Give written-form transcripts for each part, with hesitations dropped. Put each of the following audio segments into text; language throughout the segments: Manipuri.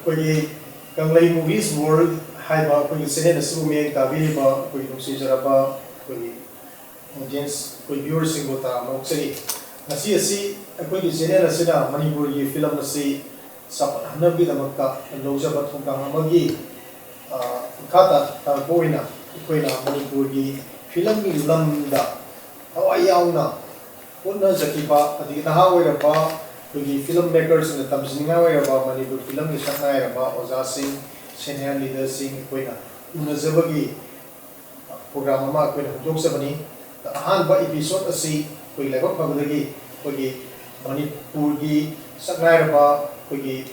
Koi Kanglai movies world haiba koi sene na su me tabi ba koi nusi jaraba koi audience koi viewers singo ta mo sei nasi asi koi sene na sina Manipur gi film na si sap hanabi da makka loja ba thong kang amagi khata ta boina koi na Manipur gi film gi lamda awai yauna punna jakiba adi na ha wera ba koi filmmakers in the tamsinga wera ba Manipur film gi sakna era ba oza sing senior leaders sing koi na unazabagi program ma koi na jok sabani han ba episode asi koi leba pagdagi koi Manipur gi sakna era ba koi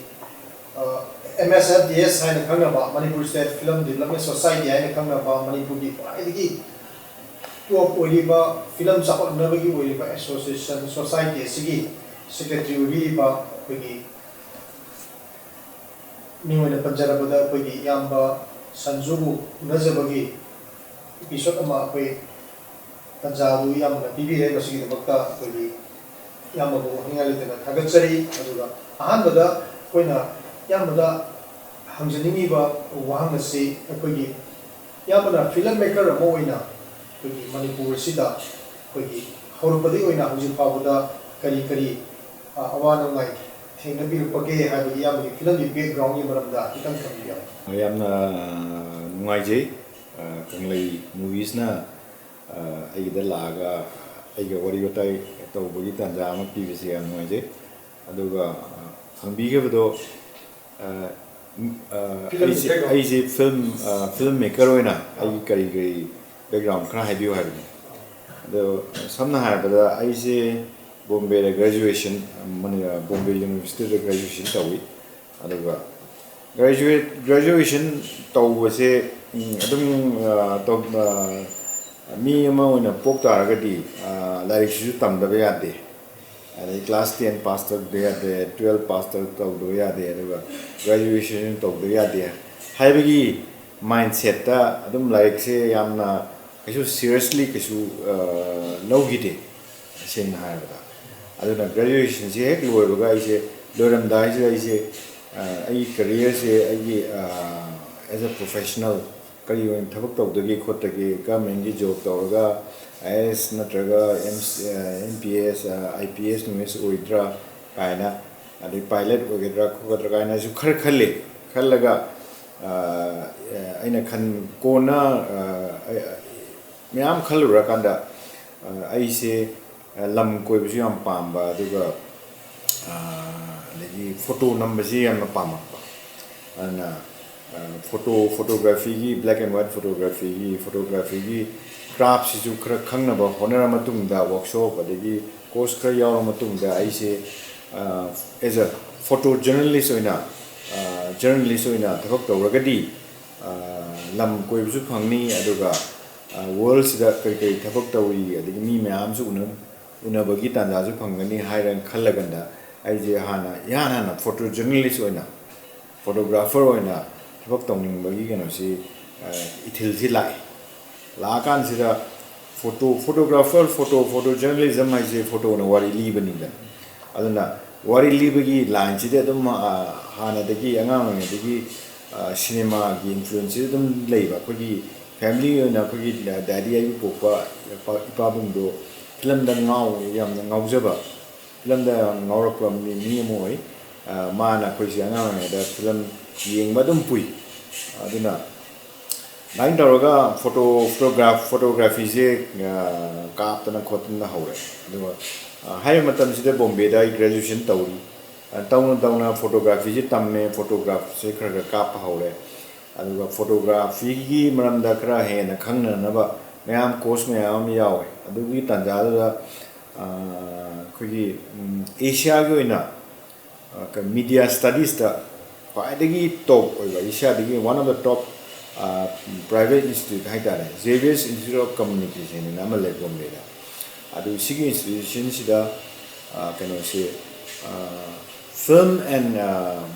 MSFDS haina khangna ba ManipurState Film Development Society haina khangna ba Manipur gi paidagi top oiba film support nabagi oiba association society sigi secretary ba koi Niwena Panjarabada koi yamba Sunzu Nazabagi episode ama koi Panjabu yamna bibire masigi bakta koi yamba bo hingali tena thagatsari aduga ahanbada koina yamada hamjani ba wahang se koi yamana filmmaker amo oina koi Manipur sida koi horupadi oina huji pawada kari awana ngai thengna bi rupage ha bi yam film di background ni maramda kitang kambiya yamna ngai je kanglai movies na ai da laga ai ga wari gotai to bugi tanja ma pvc am ngai je aduga khangbi ge bodo ai je filmmaker oina ai kari background khara hai bi ha bi do samna ha bada ai je Bombay graduation, Bombay University graduation tawi. Aduga graduation tawu se adum to mi ama ona pok tar agadi like shu tam da ya de. Class 10 pass tak de ya de 12 pass tak do ya de aduga graduation do ya de. Haibagi mindset ta adum like se yamna kasu seriously kasu no gide sen ha ba. Aduna graduation se hek loy baga ise loram dai se ise ai career se ai as a professional kari wen thabak taw dagi khot tagi government gi job tawga IAS natraga MPS IPS numes oidra kaina adi pilot ogedra khogadra kaina su khar khalle khallaga aina khan kona myam khallura kanda ai se lam koi bisu yam pamba aduga legi photo number si yam pama ana photography gi black and white photography gi craft si ju khra khangna ba honera matung da workshop adegi course khra yaw matung da ai se as a photojournalist oina thok tawragadi lam koi bisu phangni aduga world sida kai thok tawi adegi mi mayam su unabagi tandazu phangani hairan khallaganda aije hana photojournalist oina photographer oina thok tawning bagi kano si ithil thi lai la kan sida photojournalism aije photo na wari li bani da aduna wari li bagi line sida dum hana dagi angang dagi cinema gi influence dum leiba kogi family na kogi daddy ai popa ipabung do film da ngau yam ngau jaba film da ngau rak mi moi mana koi sia nga da film yeng badum pui aduna line daroga photography je ka tana khotna haure aduma hai matam sida Bombay da graduation tawri tawna photography je tamme photograph se khara ka pa haure aduga photography gi maram da khara he na khangna na ba mayam course mayam yawe adugi tanjada kogi Asia gi oina media studies da paidagi top oiba Asia digi one of the top private institute haitare Xavier's Institute of Communication in amale Bombay da adu sigi institution sida kano se film and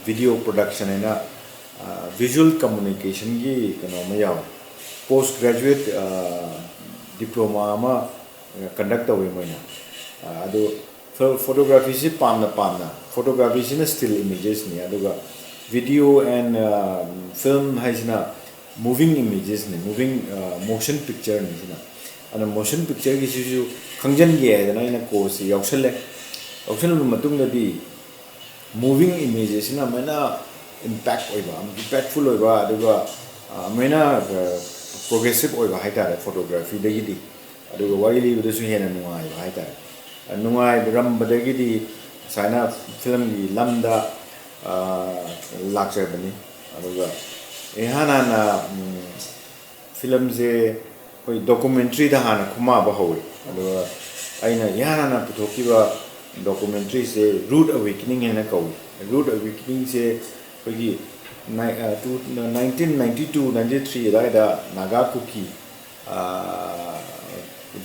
video production ena visual communication gi kano mayaw postgraduate diploma ama conduct away moina ado photography si pamna photography si na still images ni aduga video and film haisina moving images ne moving motion picture ne sina ana motion picture gi su khangjan ge dana ina course yausale yausale matung da di moving images na mana impact oiba impactful oiba aduga mana progressive oiba haitare photography da gi di aduga wari li da su hena nuai haitare nuai ram badagi di saina film gi lamda lakh bani aduga ehana na film je koi documentary da hana khuma ba howe aduga aina ehana na puthoki ba documentary se root awakening hena kau root awakening se koi 1992 93 da naga kuki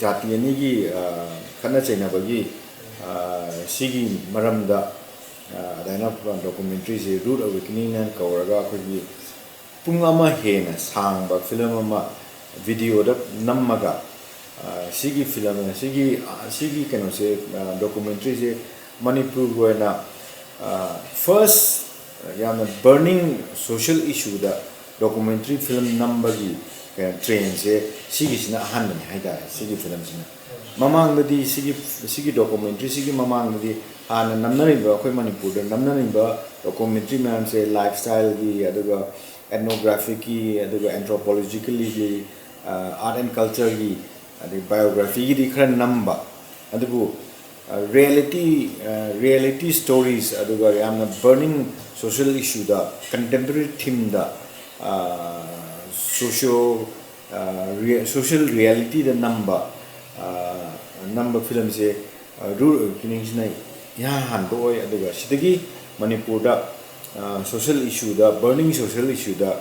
jati ani gi khana chaina bagi sigi maramda daina documentary se root awakening nan kauraga koi pungama hena sangba film ama video da nammaga sigi film sigi kano se documentary se Manipur goina first yamna burning social issue da documentary film nambagi train se sigi sina ahan ni haida sigi film sina mamang di sigi documentary sigi mamang di ana namnari ba khoi Manipur da namnari ba documentary man se lifestyle gi aduga ethnographic ki aduga anthropologically gi art and culture gi adi biography gi di khran namba adugu reality stories aduga yamna burning social issue da contemporary theme da social reality da number film se rural kini sinai ya han bo oi aduga sidagi Manipur da social issue da burning social issue da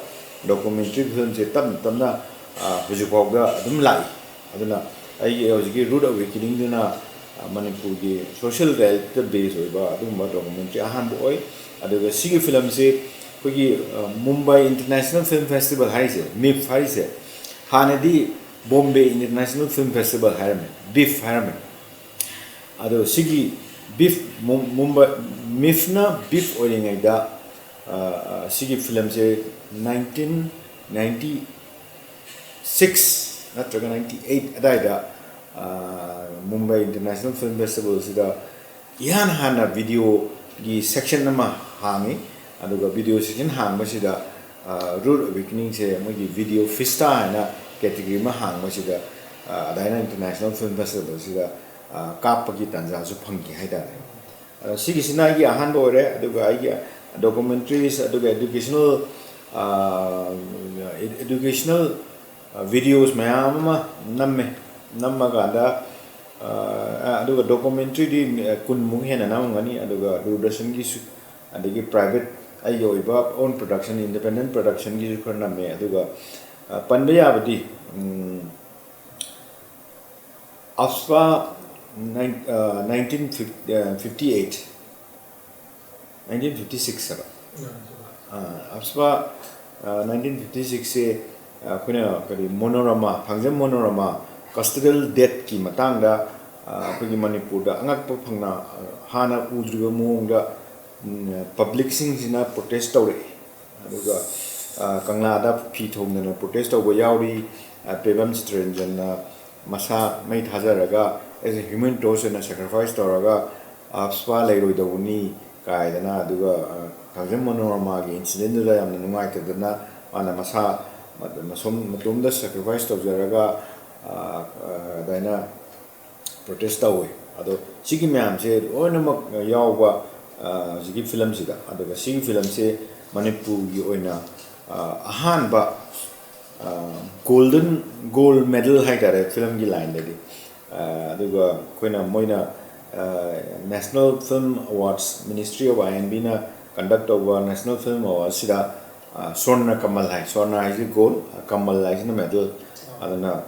documentary film se tamna hujupau da adum lai aduna ai hojigi root awakening duna Manipur gi social reality based oi ba adum ba documentary ahan bo oi aduga sigi film se kogi Mumbai International Film Festival haise MIF haise hanadi Bombay International Film Festival harame BIF harame ado sigi BIF Mumbai MIF na BIF oiringai da sigi film se 1996 natraga 98 adaida Mumbai International Film Festival sida ihan hana video gi section nama hangi aduga video section hang basida root awakening se mogi video fista na category ma hang basida adaina International Film Festival sida kapagi tanja su phangi haida sigi sina gi ahan bore aduga ai documentaries aduga educational videos mayama namma ganda aduga documentary di kun mung hena namangani aduga Doordarshan gi su adigi private ai yoiba own production independent production gi khorna me aduga panbaya badi afspa 1956 sara afspa 1956 se kuna kari monorama phangjam monorama custodial death ki matangda akogi Manipur da angakpa phangna hana udriba muongda public sing sina protest tawre aduga kangla da phi thongna protest tawba yauri pebam chitranjan masa mai thajaraga as a human toll na sacrifice tawraga afspa leiroi dawni kaidana aduga phangjam monorama gi incident da yamna nungai tadana ana masa matumda sacrifice tawjaraga daina protest tawi ado sigi myam se oinamak yawba sigi film sida ado sigi film se Manipur gi oina ahanba gold medal haitare film gi line ledi aduga koina moina National Film Awards Ministry of INB na conduct over National Film Awards sida Swarna Kamal hai Swarna hai gold Kamal hai medal adana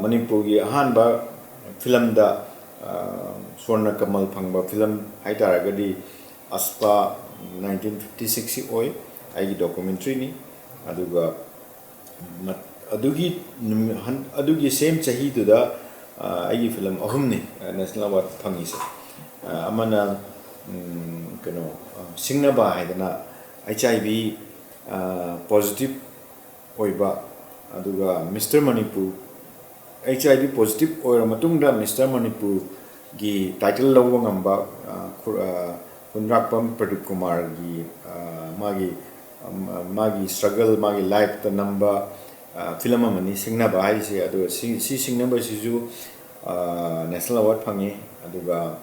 Manipur gi ahanba film da Swarna Kamal phangba film haitaragadi aspa 1956 oi ai documentary ni aduga adugi same chahi tu da ai film ahum ni national award phangi se amana kano singna ba haidana HIV positive oiba aduga Mr. Manipur HIV positive oira matungda Mr. Manipur gi title lawa ngamba Kunrakpam Pradeep Kumar gi magi struggle magi life the number film amani singna ba hai se adu si singna ba sisu national award phangi aduga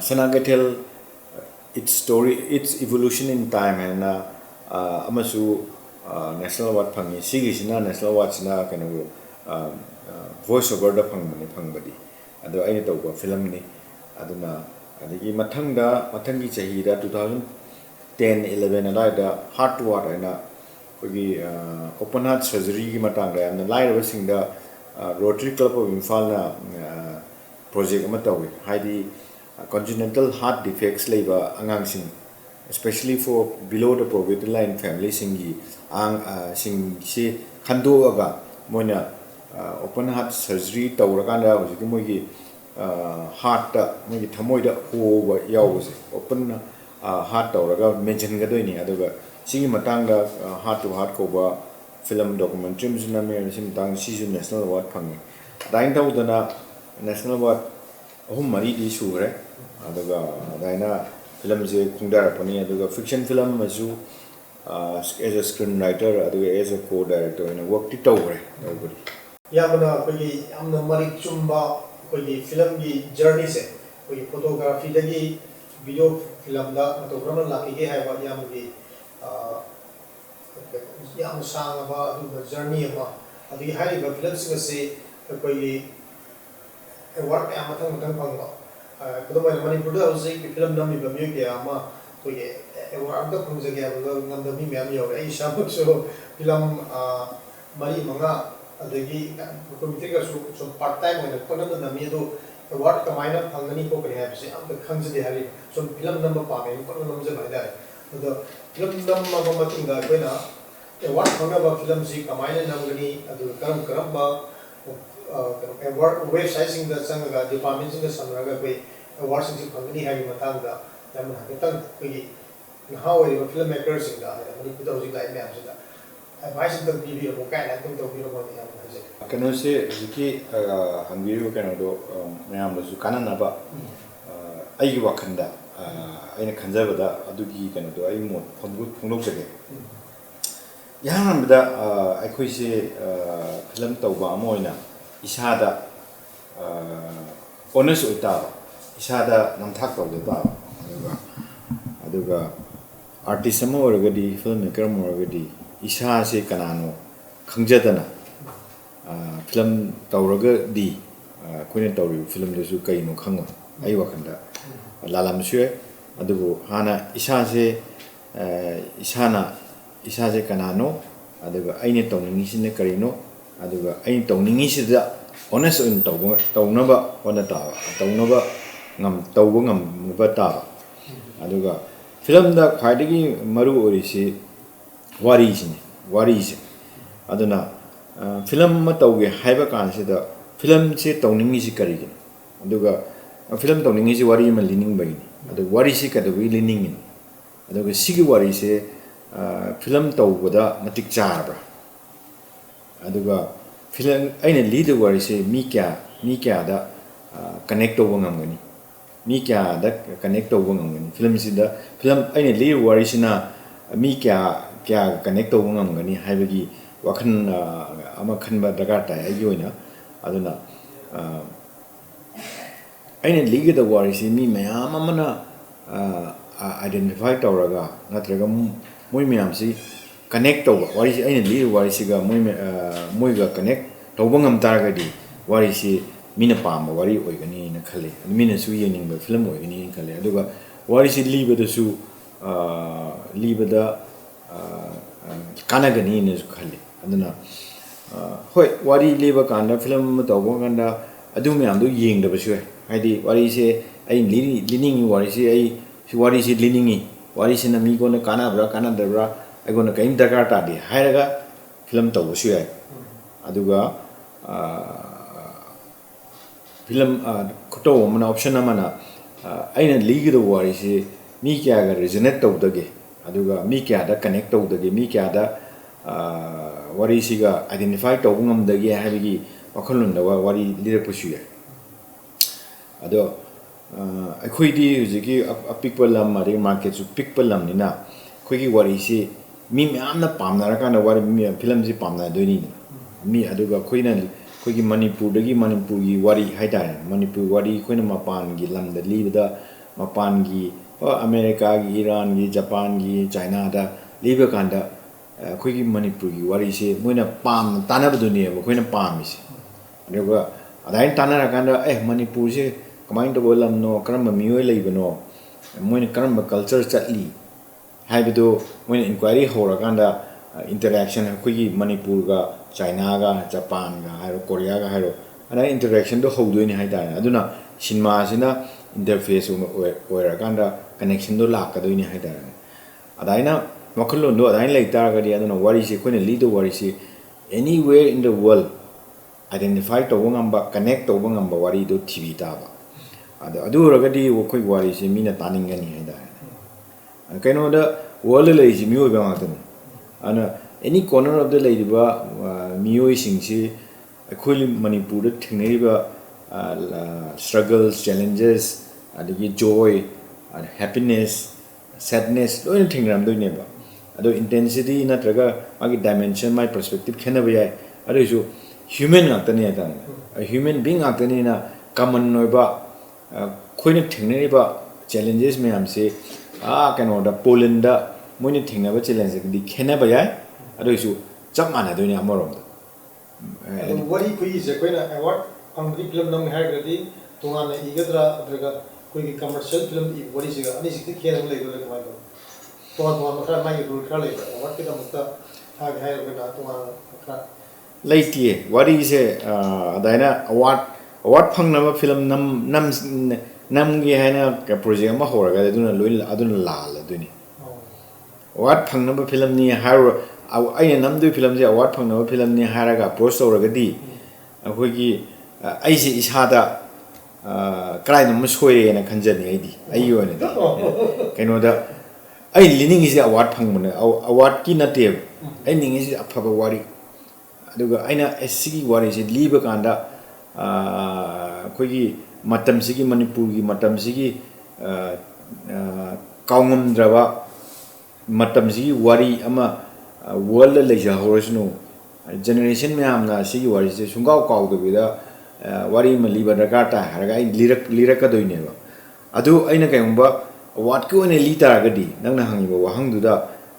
Sanagatel its story its evolution in time and amasu national award phangi sigi sina national award sina kanu voice over da phangbadi adu aina tawba film ni aduna adigi mathangi chahi da 2010 11 ada heart to heart aina kogi open heart surgery gi matang da amna laira singda Rotary Club of Imphal na project ama tawi haidi congenital heart defects labor angangsing especially for below the poverty line family singi sing se khando aga moina open heart surgery tawrakanda hojiki moigi heart ta moigi thamoi da ho yawse open heart tawraga mention ga doini aduga sigi matanga heart to heart ko ba film documentary mjuna me sim tang sisu national award phangi dain tawdana national award ahum mari di sure aduga daina film je khungdar pani aduga fiction film masu as a screenwriter aduga as a co-director in work ti tawre nobody yamna kogi amna mari chumba kogi film gi journey se kogi photography dagi video film da photographer la ki hai ba yamgi yam sang ba du journey ma adi hai ba film se kogi work am thang phang ba kodoi Manipur da hosi film nam ni ba mi ke ama kogi work da phang jage ba ngam da mi myam yo ai sha so film mari manga adagi committee ka so part time when ko na mi do award kamaina phangani ko kare ha se am the khangje de hari so film number pa me ko nam je bhai dai the film number ma mating da ko na award phanga ba film si kamaina namgani adu karam ba award website sing da sang ga department sing da sang ga ko award sing phangani hari matang da yam ha tan ko gi how are the filmmakers sing da mani ko da hoji lai me am se da advice the video ko kai na tum to video ko ni am se kanu se jiki hangiru kanu do mayam su kanana ba ai wakhanda aina khanjabada adugi kanu do ai mo phonglok jage yanamda aikoi se film tawba amoina isada honest oita isada namthak tawda ta aduga artist amo oragadi filmmaker mo oragadi isa se kanano khangjadana film tawraga di koine tawri film desu kaino khango ai wakhanda lalam sue adugo hana isa se kanano aduga aine tawningi sine karino aduga aine tawningi sida honest in tawnaba honata tawnaba ngam tawba ngam bata aduga film da khaidigi maru orisi wari se aduna film ma tawge haiba kan se da film se tawningi si karigi aduga film tawningi si wari ma lining bai adu wari si ka da wi lining aduga sigi wari se film tawbada matik charba aduga film aina lead wari se mi kya da connect to ngam mi kya da connect to ngam film si da film aina lead wari sina mi kya connect to ngam haibagi wakhan ama khanba daga ta ai yoina aduna aina lead the wari se mi mayam amana identify tawraga natraga moi mayam si connect to wari si aina lead wari si ga moi ga connect to ngam taragadi wari si mina pam wari oigani na khale mina su yening ba film oigani khale aduga wari si liba da su liba da kanagani ne su khale aduna hoi wari liba kanda film to ganda adu me amdu yeng da basu haidi wari se ai lining wari se ai wari se liningi wari se na mi ko na kana da bra ai ko na kaim dagar ta di hairaga film to basu ai aduga film koto mana option amana aina league the wari se mi kya ga resonate to dage aduga mi kya da connect tawdagi mi kya da wari siga identify tawbu ngamdagi habigi wakhalunda wari lirakpasu ya ado akhoi hujiki apikpa lam mari market su pikpa lam nina khoigi wari si mi myamna pamnara kana wari mi film ji pamna doini mi aduga khoina khoigi manipur gi wari haidar manipur wari khoina mapan gi lam da libda mapan gi america gi iran gi japan gi china da liba kanda khoigi manipur gi wari si moina pam tanab duni ba khoina pam si aduga adain tanara kanda manipur si kamain to bolam no karamba mioi leibano moina karamba culture chatli haibido moina inquiry hora kanda interaction khoigi manipur ga china ga japan ga hairo korea ga hairo ana interaction do hodoi ni haidar aduna cinema sina interface oira kanda connection do lak kadoi ni haidar adaina makhulon do adain leitar ga di aduna wari si khoina lead wari si anywhere in the world identify to ngamba connect to ngamba wari do tv ta ba adu ragadi khoi wari si mina taningani haidar kaino da world lei ji mioi ba ngatan ana any corner of the lady ba mioi sing si akhoi manipur da thingnei ba struggles challenges adigi joy and happiness sadness loin thingram doi ne ba ado intensity na traga agi dimension my perspective khena ba yai ado su human ngatani ata a human being ngatani na common noi ba khoina thingnei ba challenges me am se kaino da Poland da moini thingna ba challenge di khena ba yai ado su chap mana doi ne amorom da wari kui je koina award angri film nam hagradi tungana igadra adraga koi commercial film I wari siga ani sikti khena lai do ka mai to makha mai rule kha lai award ke damta ha hai na tungana makha laitie wari se adaina award phangna ba film nam gi haina ka project ma horaga aduna lal aduni award phangna ba film ni haro aina namdu film je award phangna ba film ni haraga post horaga di akoi gi ai se isada krai nam soire na khanjani ai di ai yo ne kaino da ai lining is award phangmune award ki na te ai ning is aphaba wari aduga aina sigi wari se liba kanda khoigi matam sigi manipur gi matam sigi kaungam draba matam sigi wari ama world leja horosno generation me amna sigi wari se sungau kau do bida wari ma liba daga ta haraga ai lirak ka doine ba adu aina kayumba award ko ne li taragadi nangna hangi ba wahang du da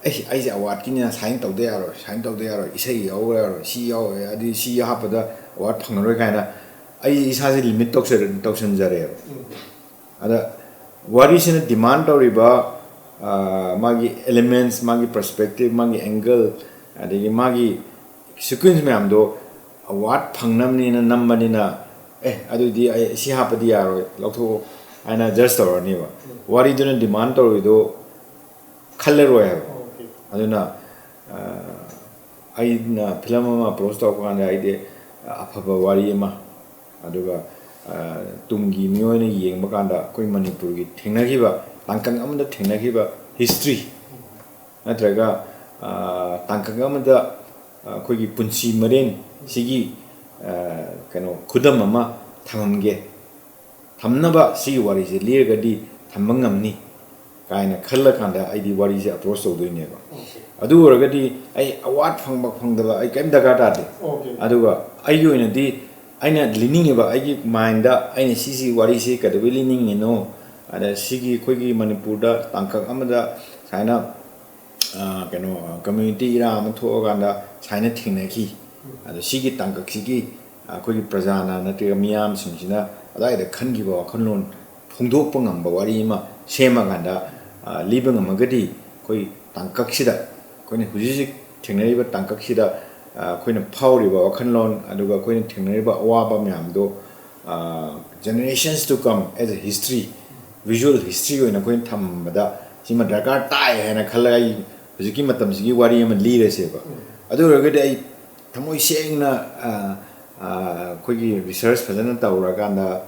ai se award ki na sign tawde yaro isai yaw yaro si yaw adi si hapada award phangroi kaina ai isa se limit toksen jare ada wari sina demand toriba magi elements magi perspective magi angle adi magi sequence me amdo award phangnamni na nammani na adu di si hapadi yaro lokho aina just torani ba wari duna demand torido khalleroi ha aduna aina film ma approach to kan aide aphaba wari ma aduga tumgi mione yengba kanda koi manipur gi thengnagi ba tangkang amda thengnagi ba history natraga tangkang amda koi gi punchi mareng sigi kano khudam ama thamamge thamnaba sigi wari je lirgadi thambangamni kaina khalla kanda aidi wari je approach to doine ba adu oragadi ai award phangdaba ai kaim daga ta de aduga ai yoina di aina lining ba ai mind da aina sisi wari se kadabi lining no ada sigi khoigi manipur da tangkak amada saina kano community ira am tho ganda saina thingnaki ada sigi tangkak sigi khoigi prajana na te miyam singsina adai da khangi ba khanlon phungdok pangam ba wari ma sema ganda libang amagadi khoi tangkak sida khoine huji thingnai ba tangkak sida khoina phauri ba khanlon aduga khoine thingnai ba awaba myam do generations to come as a history visual history oina khoin thambada sima darkar tai hena khalai hujiki matam sigi wari ama lire se ba adu ragadi ai thamoi sengna khoigi research fazana tawra kanda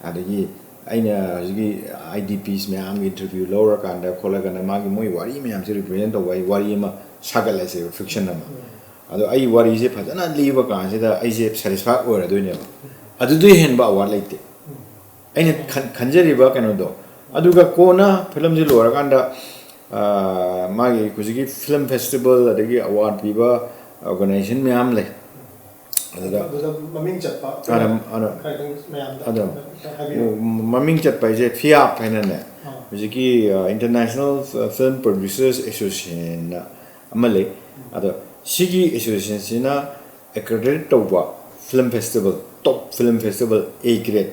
adagi aina higi IDPs me am interview lower kanda khola kana magi moi wari me am se represent to wari ma sagal ase fiction nama ado ai wari je phajana liba ka se da ai je satisfied ora do ne adu du hen ba war laite aina khanjari ba kana do aduga kona film je lower kanda magi kujigi film festival adagi award piba organization me am le maming chat pa maming chat pa je FIAP hai na ne kujigi International Film Producers Association na amale ado sigi association sina accredited tawba film festival top film festival A grade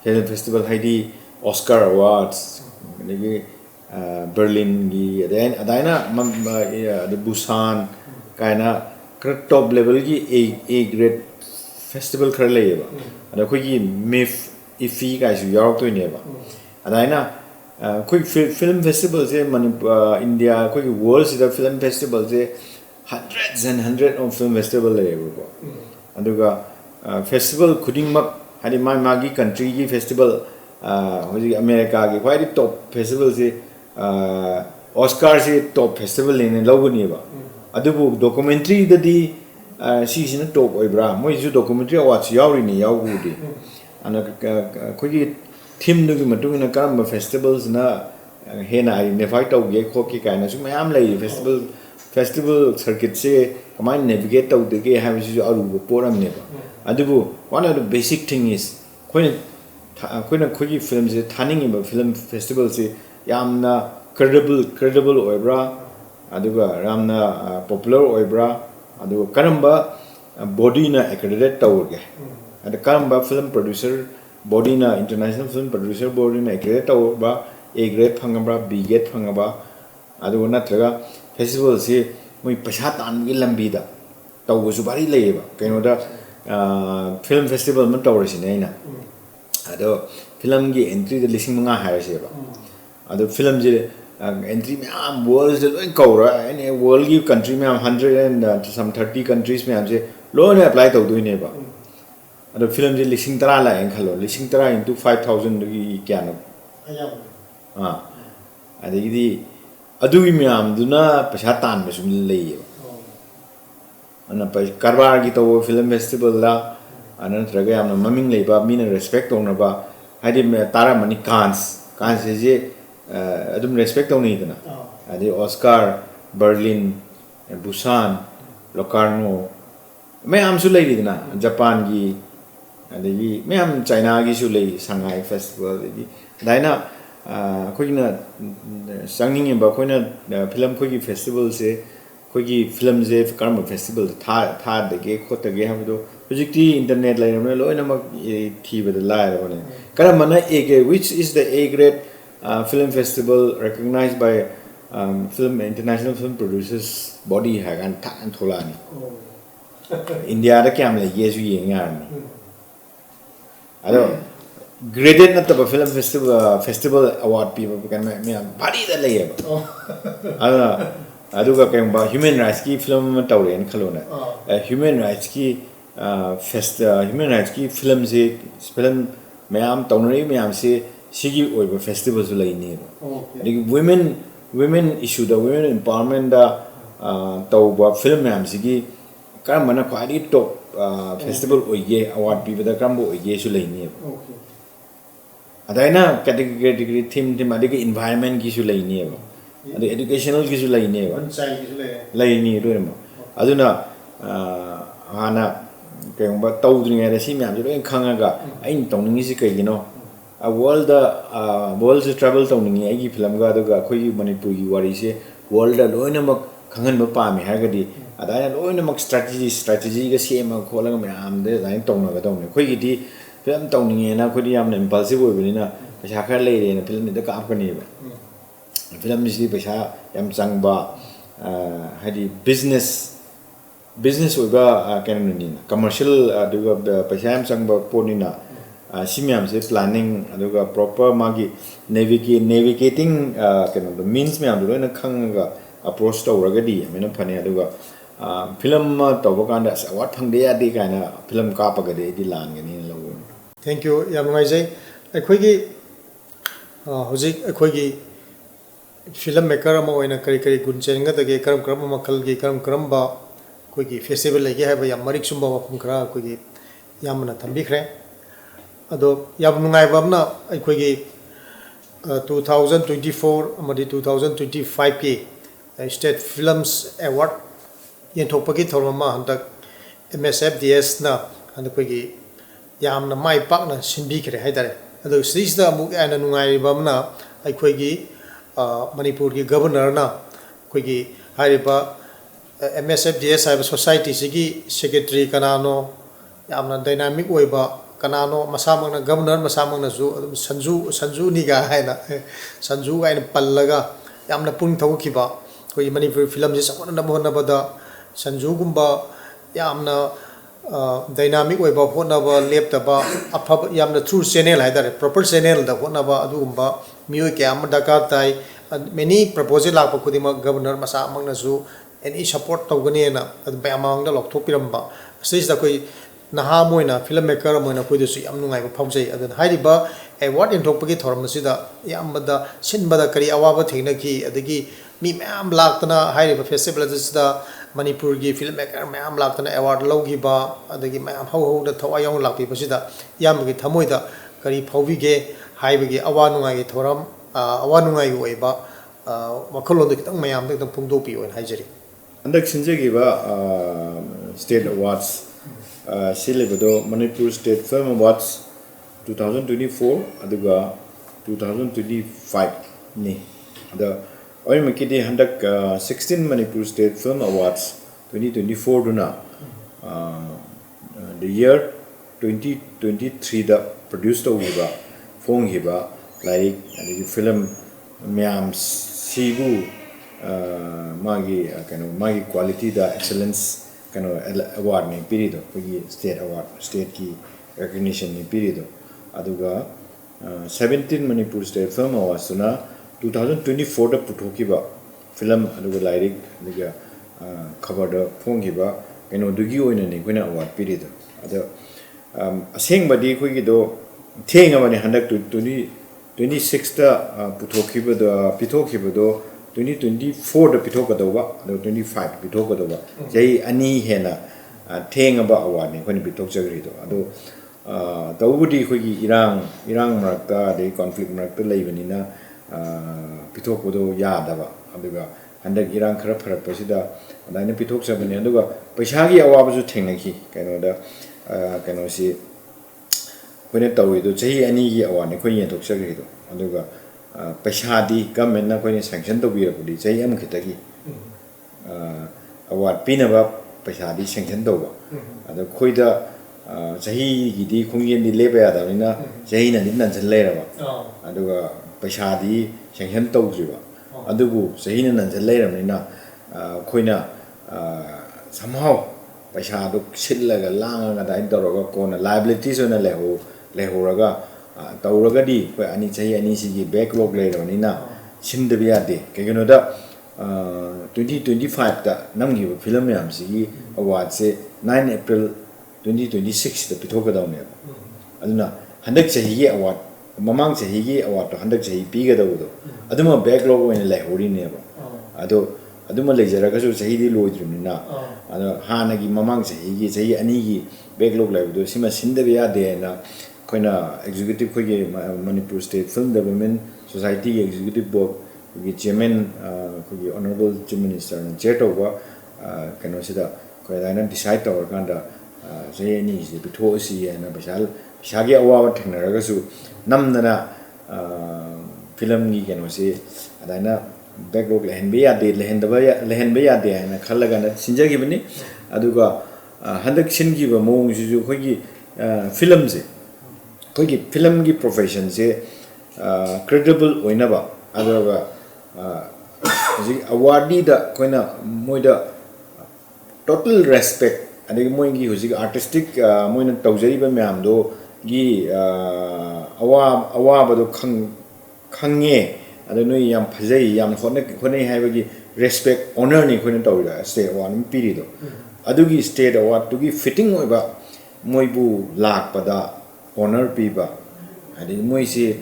film festival haidi Oscar awards nigi Berlin gi then adaina the Busan kaina top level ki A grade festival khar le ba ada khoi gi MIF IFI ka su yaw to ne ba adaina khoi film festival je India khoi world sida film festival je hundreds and hundreds of film festival le ba aduga festival khuding mak hadi magi country gi festival hoji America gi khoi top festival je Oscar se top festival ne loguni ba adubu documentary dadi season top oibra moi ju documentary awards yauri ni yaugudi ana khoi theme nu gi matung na karam festivals na hena identify to ge khoki kaina su mayam lai festival circuit se kamai navigate to de ge have ju aru poram ne adubu one of the basic thing is khoi khoi film se thaning ba film festival se yamna credible oibra aduga ramna popular oibra aduga karamba body na accredited tawge ada karamba film producer body na international film producer body na accredited tawba A grade phangabra B grade phangaba aduga natraga festival se moi paisa tan gi lambi da tawgu su bari leba kaino da film festival man tawrisi naina ado film gi entry da lising manga hairase ba ado film je entry में आम world से लोग कौरा है ने world की country में आम 100 and some 30 countries में आमसे लोग ने apply तो दो ही नहीं बा अरे film जे लिसिंग तरा ला हैं खलो लिसिंग तरा into 5,000 की क्या ना हाँ अरे यदि अदुगी में आम दुना पछातान में सुन ले ये अना पर करवार की तो वो film festival ला अनंत रगे आम ममिंग ले बा मीन respect होना बा हरी में तारा मनी कांस से जे adum respect to ni dana adi Oscar Berlin Busan Locarno me am su lei dana Japan gi adi me am China gi su lei Shanghai festival gi daina khoi na sangning ba khoi na film khoi gi festival se khoi gi film je karma festival tha de ge khot ge ha do projecti internet lai na lo na ma thi ba de lai ba ne karma na which is the A grade film festival recognized by film international film producers body ha kan than thola ni India da kyam le yesu yeng ya ni ado graded na ta film festival award people kan me body da le ya ba adu ga kan ba human rights ki film tawren khalo na human rights ki human rights ki film se film mayam tawnari mayam se sigi oiba festival su lai ne women issue da women empowerment da tawba film am sigi karam mana khwadi top festival oige award bi da karam bo oige su lai ne adaina category theme adigi environment ki su lai ne adu educational ki su lai ne lai ni ro ma aduna hana kayong tawdri nga si myam jo khanga ga ain tawning si kai gino a world travel tawning ai film ga da khoi Manipur gi wari se world da loina mak khangan ba pa mi ha ga di adaya loina mak strategy ga se ma khola ga myam de zain tawna ga tawne khoi gi di film tawning na khoi di yam na impulsive oi bani na paisa khar le re na film da ka ka ni ba film si paisa yam chang ba hadi business oiga kan ni commercial aduga paisa yam chang ba poni na simyam se planning aduga proper magi navigating kan the means me am na khanga approach to ragadi amena phane aduga film to ba kan da award phang de ya de kana film ka pa ga de di lan ga ni lo thank you ya mangai jai ꯑꯩꯈꯣꯏꯒꯤ ꯍꯧꯖꯤꯛ ꯑꯩꯈꯣꯏꯒꯤ ꯐꯤꯂꯝ ꯃꯦꯀꯔ ꯑꯃ ꯑꯣꯏꯅ ꯀꯔꯤ ꯀꯔꯤ ꯒꯨꯟ ꯆꯦꯟꯒꯗꯒꯦ ꯀꯔꯝ ꯀꯔꯝꯕ ꯃꯈꯜꯒꯤ ꯀꯔꯝ ꯀꯔꯝꯕ ꯑꯩꯈꯣꯏꯒꯤ ꯐꯦꯁꯇꯤꯚꯦꯜ ꯂꯩꯒꯦ ꯍꯥꯏꯕ ꯌꯥꯝ ꯃꯔꯤꯛ ꯆꯨꯝꯕ ꯋꯥꯐꯝ ꯈꯔ ꯑꯩꯈꯣꯏꯒꯤ ꯌꯥꯝꯅ ꯊꯝꯕꯤꯈ꯭ꯔꯦ ꯑꯗꯣ ꯌꯥꯝ ꯅꯨꯡꯉꯥꯏꯕ ꯑꯃꯅ ꯑꯩꯈꯣꯏꯒꯤ 2024 ꯑꯃꯗꯤ 2025ꯀꯤ ꯁ꯭ꯇꯦꯠ ꯐꯤꯂꯝꯁ ꯑꯦꯋꯥꯔꯗ ꯌꯦꯟꯊꯣꯛꯄꯒꯤ ꯊꯧꯔꯝ ꯑꯃ ꯍꯟꯗꯛ MSFDSꯅ ꯑꯩꯈꯣꯏꯒꯤ ꯌꯥꯝꯅ ꯃꯥꯏ ꯄꯥꯛꯅ ꯁꯤꯟꯕꯤꯈ꯭ꯔꯦ ꯍꯥꯏꯇꯥꯔꯦ ꯑꯗꯣ ꯁꯤꯗꯩꯁꯤꯗ ꯑꯃꯨꯛ ꯌꯥꯝꯅ ꯅꯨꯡꯉꯥꯏꯔꯤꯕ ꯑꯃꯅ ꯑꯩꯈꯣꯏꯒꯤ ꯃꯅꯤꯄꯨꯔꯒꯤ ꯒꯕꯔꯅꯔꯅ ꯑꯩꯈꯣꯏꯒꯤ ꯍꯥꯏꯔꯤꯕ MSFDS ꯍꯥꯏꯕ ꯁꯣꯁꯥꯏꯇꯤꯁꯤꯒꯤ ꯁꯦꯀ꯭ꯔꯦꯇꯔꯤ ꯀꯅꯥꯅꯣ ꯌꯥꯝꯅ ꯗꯥꯏꯅꯥꯃꯤꯛ ꯑꯣꯏꯕ ꯀꯅꯥꯅꯣ ꯃꯁꯥꯃꯛꯅ ꯒꯕꯔꯅꯔ ꯃꯁꯥꯃꯛꯅꯁꯨ ꯑꯗꯨꯝ ꯁꯟꯖꯨꯅꯤꯒ ꯍꯥꯏꯅ ꯁꯟꯖꯨ ꯍꯥꯏꯅ ꯄꯜꯂꯒ ꯌꯥꯝꯅ ꯄꯨꯛꯅꯤꯡ ꯊꯧꯒꯠꯈꯤꯕ ꯑꯩꯈꯣꯏꯒꯤ ꯃꯅꯤꯄꯨꯔꯤ ꯐꯤꯂꯝꯁꯤ ꯆꯥꯎꯈꯠꯅꯕ ꯍꯣꯠꯅꯕꯗ ꯁꯟꯖꯨꯒꯨꯝꯕ ꯌꯥꯝꯅ ꯗꯥꯏꯅꯥꯃꯤꯛ ꯑꯣꯏꯕ ꯍꯣꯠꯅꯕ ꯂꯦꯞꯇꯕ ꯑꯐꯕ ꯌꯥꯝꯅ ꯊ꯭ꯔꯨ ꯆꯦꯅꯦꯜ ꯍꯥꯏꯇꯥꯔꯦ ꯄ꯭ꯔꯣꯄꯔ ꯆꯦꯅꯦꯜꯗ ꯍꯣꯠꯅꯕ ꯑꯗꯨꯒꯨꯝꯕ ꯃꯤꯑꯣꯏ ꯀꯌꯥ ꯑꯃ ꯗꯔꯀꯥꯔ ꯇꯥꯏ ꯃꯦꯅꯤ ꯄ꯭ꯔꯄꯣꯖꯦꯜ ꯂꯥꯛꯄ ꯈꯨꯗꯤꯡꯃꯛ ꯒꯕꯔꯅꯔ ꯃꯁꯥꯃꯛꯅꯁꯨ ꯑꯦꯅꯤ ꯁꯞꯄꯣꯔꯠ ꯇꯧꯒꯅꯤꯅ ꯑꯗꯨ ꯃꯌꯥꯝ ꯃꯃꯥꯡꯗ ꯂꯥꯎꯊꯣꯛꯄꯤꯔꯝꯕ ꯑꯁꯤꯁꯤꯗ ꯑꯩꯈꯣই ꯅꯍꯥ ꯑꯃ ꯑꯣꯏꯅ ꯐꯤꯂꯝ ꯃꯦꯀꯔ ꯑꯃ ꯑꯣꯏꯅ ꯑꯩꯈꯣꯏꯗꯁꯨ ꯌꯥꯝ ꯅꯨꯡꯉꯥꯏꯕ ꯐꯥꯎꯖꯩ ꯑꯗꯨꯅ ꯍꯥꯏꯔꯤꯕ ꯑꯦꯋꯥꯔꯗ ꯌꯦꯟꯊꯣꯛꯄꯒꯤ ꯊꯧꯔꯝ ꯑꯁꯤꯗ ꯑꯌꯥꯝꯕꯗ ꯁꯤꯟꯕꯗ ꯀꯔꯤ ꯑꯋꯥꯕ ꯊꯦꯡꯅꯈꯤ ꯑꯗꯒꯤ ꯃꯤ ꯃꯌꯥꯝ ꯂꯥꯛꯇꯅ ꯍꯥꯏꯔꯤꯕ ꯐꯦꯁꯇꯤꯚꯦꯜ ꯑꯁꯤꯗ ꯃꯅꯤꯄꯨꯔꯒꯤ ꯐꯤꯂꯝ ꯃꯦꯀꯔ ꯃꯌꯥꯝ ꯂꯥꯛꯇꯅ ꯑꯦꯋꯥꯔꯗ ꯂꯧꯈꯤꯕ ꯑꯗꯒꯤ ꯃꯌꯥꯝ ꯍꯧꯍꯧꯗ ꯊꯋꯥꯏ ꯌꯥꯎꯅ ꯂꯥꯛꯄꯤꯕꯁꯤꯗ ꯏꯌꯥꯝꯕꯒꯤ ꯊꯃꯣꯏꯗ ꯀꯔꯤ ꯐꯥꯎꯕꯤꯒꯦ ꯍꯥꯏꯕꯒꯤ ꯑꯋꯥ ꯅꯨꯡꯉꯥꯏꯒꯤ ꯊꯧꯔꯝ ꯑꯋꯥ ꯅꯨꯡꯉꯥꯏꯒꯤ ꯑꯣꯏꯕ ꯋꯥꯈꯜꯂꯣꯟꯗ ꯈꯤꯇꯪ ꯃꯌꯥꯝꯗ ꯈꯤꯇꯪ ꯐꯣꯡꯗꯣꯛꯄꯤꯌꯣꯅ ꯍꯥꯏꯖꯔꯤ ꯍꯟꯗꯛ ꯁꯤꯟꯖꯈꯤꯕ ꯁ꯭ꯇꯦꯠ ꯑꯦꯋꯥꯔꯗꯁ ꯁꯤꯜꯂꯤꯕꯗꯣ ꯃꯅꯤꯄꯨꯔ ꯁ꯭ꯇꯦꯠ ꯐꯤꯜꯝ ꯑꯦꯋꯥꯔꯗꯁ 2024 ꯑꯗꯨꯒ 2025ꯅꯤ ꯑꯗ ꯑꯣꯏꯃꯛꯀꯤꯗꯤ ꯍꯟꯗꯛ 16 ꯃꯅꯤꯄꯨꯔ ꯁ꯭ꯇꯦꯠ ꯐꯤꯜꯝ ꯑꯦꯋꯥꯔꯗꯁ 2024ꯗꯨꯅ ꯗ ꯌꯔ 2023ꯗ ꯄ꯭ꯔꯣꯗ꯭ꯌꯨꯁ ꯇꯧꯈꯤꯕ ꯐꯣꯡꯈꯤꯕ ꯂꯥꯏꯔꯤꯛ ꯑꯗꯒꯤ ꯐꯤꯂꯝ ꯃꯌꯥꯝꯁꯤꯕꯨ मागी मागी क्वालिटी दा एक्सेलेंस अवार्ड ने पीरीदो कोई स्टेट अवार्ड स्टेट की रिकग्निशन ने पीरीदो अदुगा 17 मणिपुर स्टेट फिल्म अवार्ड्स ना 2024 दा पुथोकिबा फिल्म अदुगा लाइरिक अदुगा खबर दा फोंगिबा दुगी ओइना ने कोइना अवार्ड पीरीदो अदो असेंगबदी कोइगी दो थेंगबने हंडक 26 दा पुथोकिबदो पिथोकिबदो 2024 दा पिथोकदोबा 25 पिथोकदोबा जई अनि हेना थेंगबा अवार्ड ने कोनि पिथोकजगरिदो अदो तौबुदी खोगी इरांग मरक्ता दे कॉन्फ्लिक्ट मरक्ता लेबनिना पिथोकदो यादबा अदुगा हंडक इरांग खरा फरकपसिदा अदाइना पिथोकजबने अदुगा पैसागी अवाबजु थेंगनखि कनोसी कोने तौइदो जई अनि gi अवार्ड ने कोइ येथोकजगरिदो अदुगा पैसादी गवर्नमेंट ना कोई सैंक्शन तो भी रखुदी चाहिए हम कितनी अवार्ड पीने बा पैसादी सैंक्शन तो बा अदो कोई दा चाहिए गिदी खुंगियन दी ले पे आता है ना चाहिए ना दिन नंचल ले रहा अदो पैसादी सैंक्शन तो जुबा अदो वो चाहिए ना नंचल ले रहा ना कोई ना somehow पैसा दो छिल लगा लांगा का दाइन तो रगा कौन liabilities होना ले हो रगा तौरगदी कोई अनि चाहिए अनि सिगी बैकलॉग ले रही ना सिंदबी यादे कहीं दा 2025 दा नमगी फिल्म याम सिगी अवार्ड से 9 अप्रैल 2026 दा पिथोकदाउने अदुना हंदक चाहिए अवार्ड ममांग चाहिए अवार्ड तो हंदक चाहिए पीगदबदो अदुमा बैकलॉग ओइने लेहोरिनेबा अदो अदुमा लेजरगसु चाहिए लोइद्रिमिना अदो हानगी ममांग चाहिए अनि की बैकलॉग लेबदो सिमा सिंदबी यादे ना कोइना एग्जीक्यूटिव कोई Manipur state film development society के एग्जीक्यूटिव बोर्ड की चेयरमैन कोई ऑनरेबल चीफ मिनिस्टर ने चेयर तौबा कनोसिदा कोई दाइना डिसाइड तौर कांदा जे नि जे बिथोसी है पैसागी अवाब थेंगनरगसु नमदना फिल्म की कनोसी दाइना बैकलॉग लेहनबे यादे है खल्लगाना सिंजगिबनी अदुगा हंदक सिनगिबा मोंगसिजु कोई फिल्म से कोई फिल्म की प्रोफेशन से क्रेडिबल होइनबा अदरगा जी अवार्डी दा कोइना मोइदा टोटल रेस्पेक्ट अदगी मोइगी हुजिग आर्टिस्टिक मोइना तौजरिबा म्याम दो गी अवाबदो खंगे अद नोइ याम फजै याम होने हाइबगी रेस्पेक्ट ऑनर नि कोइना तौरा स्टेट अवार्ड पीरिदो अदुगी स्टेट अवार्ड तुगी फिटिंग होइबा मोइबु लाकपदा ऑनर पीबा adi moi se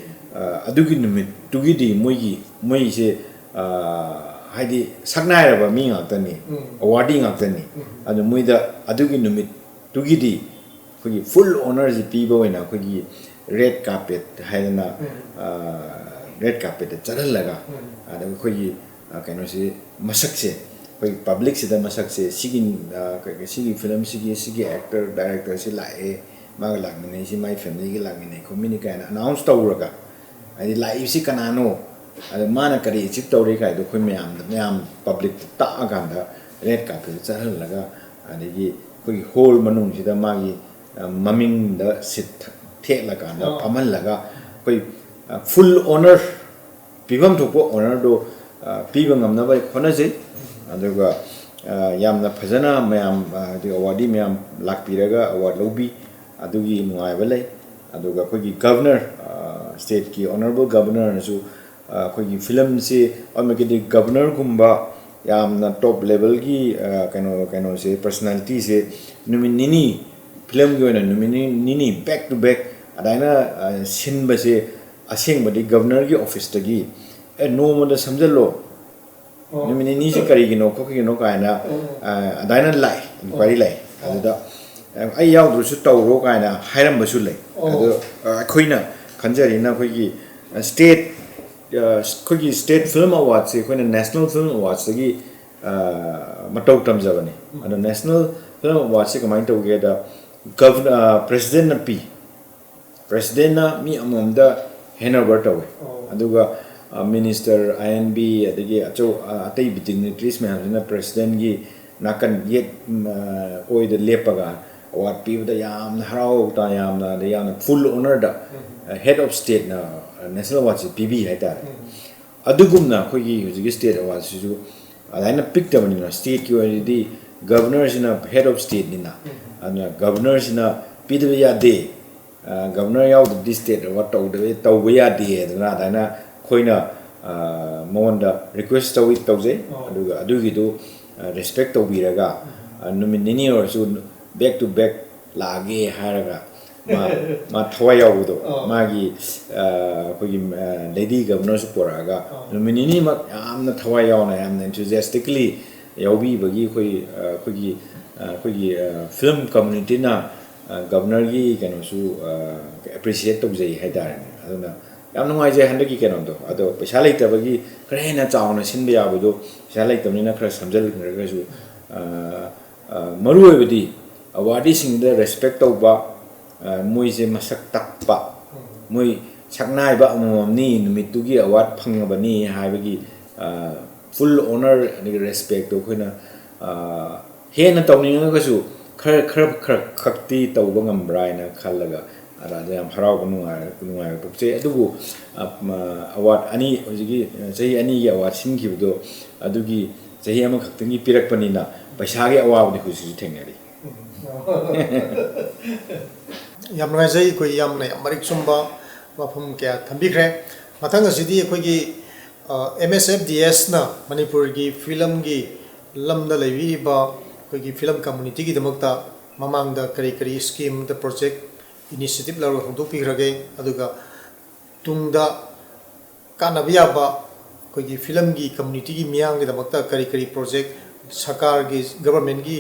adugi numit tugidi moi se haidi saknai raba mi ngakta ni awarding ngakta ni adu moi da adugi numit tugidi khoi full honor ji piba oina khoi red carpet haidana red carpet charal laga adu khoi kaino se masak se khoi public se da masak se sigi film sigi actor director se lae maga lagmine si my family gi lagmine community kana announce tawraga ai live si kanano ada mana kari chip tawri kai do khoi myam public ta aganda red carpet charal laga adigi khoi whole manung sida magi maming da sit the la ganda pamal laga khoi full honor pibam thokpo honor do piba ngamna bai khona je aduga yamna phajana mayam di awadi mayam lakpiraga award lobi adugi nuai balai aduga khoi governor state ki honorable governor su khoi film se amake di governor gumba yamna top level ki kaino se personality se numinini film gi oina numinini back to back adaina sinba se aseng badi governor gi office tagi no mo da samjalo numinini se kari gi no ko gi no kaina adaina lai inquiry lai aduda ai yaw du su taw ro kaina hairam ba su lai adu khoina khanjari na khoi gi state khoi state film awards se khoina national film awards gi matau tamjabani adu national film awards se kamai to ge da governor president na p president na mi amamda henover tawe aduga minister inb adagi acho atei dignitaries me hamna president gi nakan yet oi the lepaga award pi da yam harau ta yam na da yam full honor da head of state na national awards pb haita adugumna khoi gi huji state awards su adaina pick tabani na state ki already governors in a head of state nina and governors in a pidya de governor yaw the state what to we are de na dana khoina monda request to it tawje adugi do respect to biraga nominee or so back to back lage haraga ma thwa yaw do magi khoi lady governor su poraga nominee ma amna thwa yaw na am enthusiastically yawbi bagi khoi film community na governor gi kano su appreciate to jai haidar aduna yam nungai je handa gi kano do ado paisa lai tabagi krena chauna sinbe ya bodo paisa lai tamina khra samjal ngarga su maru ebidi awadi sing the respect to ba moi je masak takpa moi saknai ba amomni numitu gi award phangabani haibagi full honor and respect to khoina hena tawninga ga su khar khakti tawba ngambrai na khallaga ara jam harau kunungai pokche adugu award ani hojigi sei ani ya award singkibdo adugi sei ama khaktingi pirakpanina paisa ge award ni husi thengnari yamna jai koi yamna marik sumba wafum kya thambikre mathang asidi koi gi MSFDS na Manipur gi film gi lamda levi ba koi gi film community gi damakta mamang da kari scheme the project initiative la hongdok pi rage aduga tungda kanabiya ba koi gi film gi community gi miyang gi damakta kari project sarkar gi government gi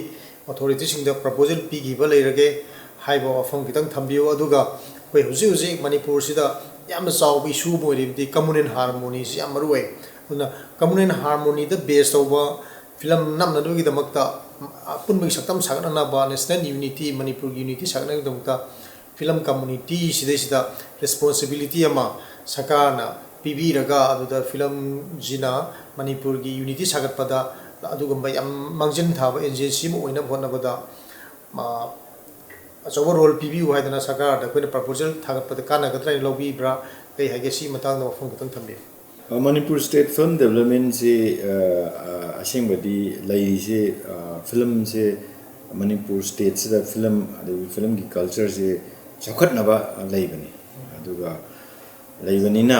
authority sing da proposal pi gi ba leirage haiba afam kitang thambiyo aduga koi huji Manipur sida yam saw bi shu mo ri communal harmony si am ruwe una communal harmony the base over film nam na do gi damakta pun bi saktam sagna na ba national unity Manipur unity sagna gi damakta film community sida responsibility ama sakana pb raga aduda film jina Manipur gi unity sagat pada adugamba yam mangjin thaba agency mo oina bhona bada ma achawa role pb haidana sakar da koina proposal thagat pada kana gatra lobi bra kai hage si matang na phone kitang thambe Manipur State Film Development se asing badi lai se film se Manipur State se film ki culture se chakhat na ba lai bani aduga lai bani na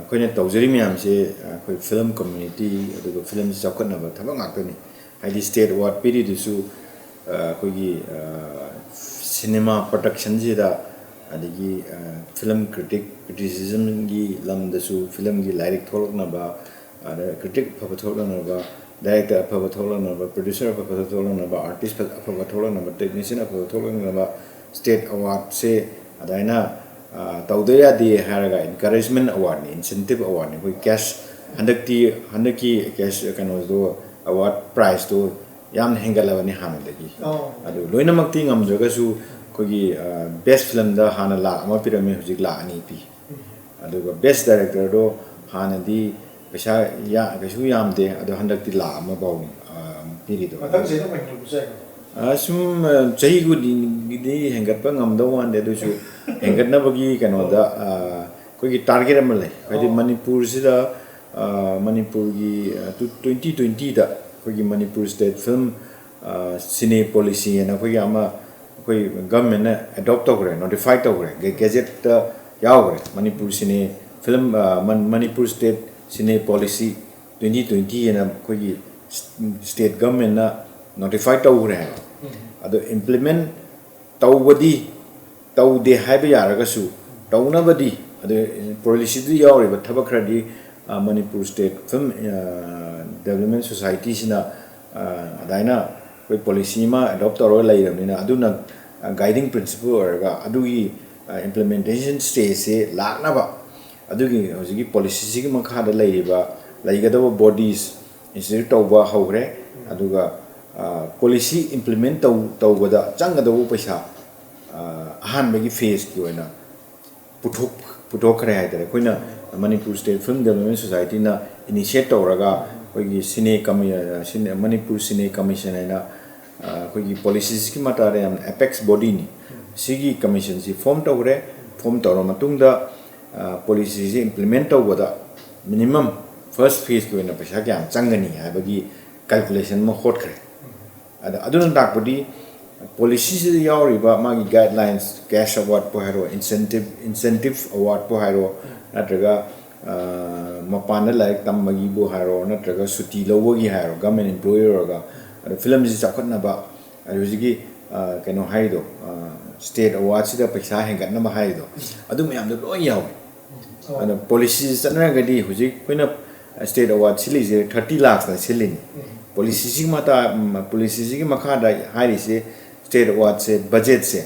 koina tawjari myam se koi film community aduga film chakhat na ba thaba ngakani haidi state award piri du su koi gi cinema production je da adagi film criticism gi lamdasu film gi lyric tholoknaba critic phaba tholoknaba director phaba tholoknaba producer phaba tholoknaba artist phaba tholoknaba technician phaba tholoknaba state award se adaina tawdaya di haraga encouragement award ni incentive award ni koi cash handaki cash kano do award prize do yam hengalawani hanadagi adu loinamakti ngamdragasu kogi best film da hana la ama pirami hujik la ani pi aduga best director do hana di pesa ya kasu yamde adu handakti la ama bawni piri do matang se no mai tu sai asum chahi gu di hengat pa ngamdo wan de do su hengat na bagi kano da kogi target am le kadi manipur sida manipur gi 2020 da kogi ManipurState film cine policy na kogi ama koi government na adopt togre notify togre gazette yaogre manipur cine film ManipurState cine policy 2020 na koi state government na notify togre ado implement tawbadi tawde haiba yaragasu tawnabadi ado policy du yaogre ba thabakradi ManipurState film development society sina adaina koi policy ma adopt toro lai ramina aduna guiding principle orga adugi implementation stage se lakna ba adugi hojigi policy sigi makha da lai ba laigadawa bodies institute tawba hogre aduga policy implement tawbada changadawa paisa ahan bagi phase ki oina puthok khare haidare koina ManipurState film development society na initiate tawraga koigi cine Manipur Cine Commission aina koigi policies ki matare am apex body ni sigi commission si form tawre form tawra matungda policies implement tawada minimum first phase ko na paisa kya changani habagi calculation ma hot khare aduna takpudi policies yauriba magi guidelines cash award po hero incentive award po hero natraga mapana like tamagi bo haro natraga suti lawagi haro government employer ga film ji chakna ba arujigi kano haido state award sida paisa hengat na ma haido adu mayam do loi yaw ana policies sanra gadi hujik koina state award sili je 30 lakhs na silini policies ji mata policies ji makha da hairi se state award se budget se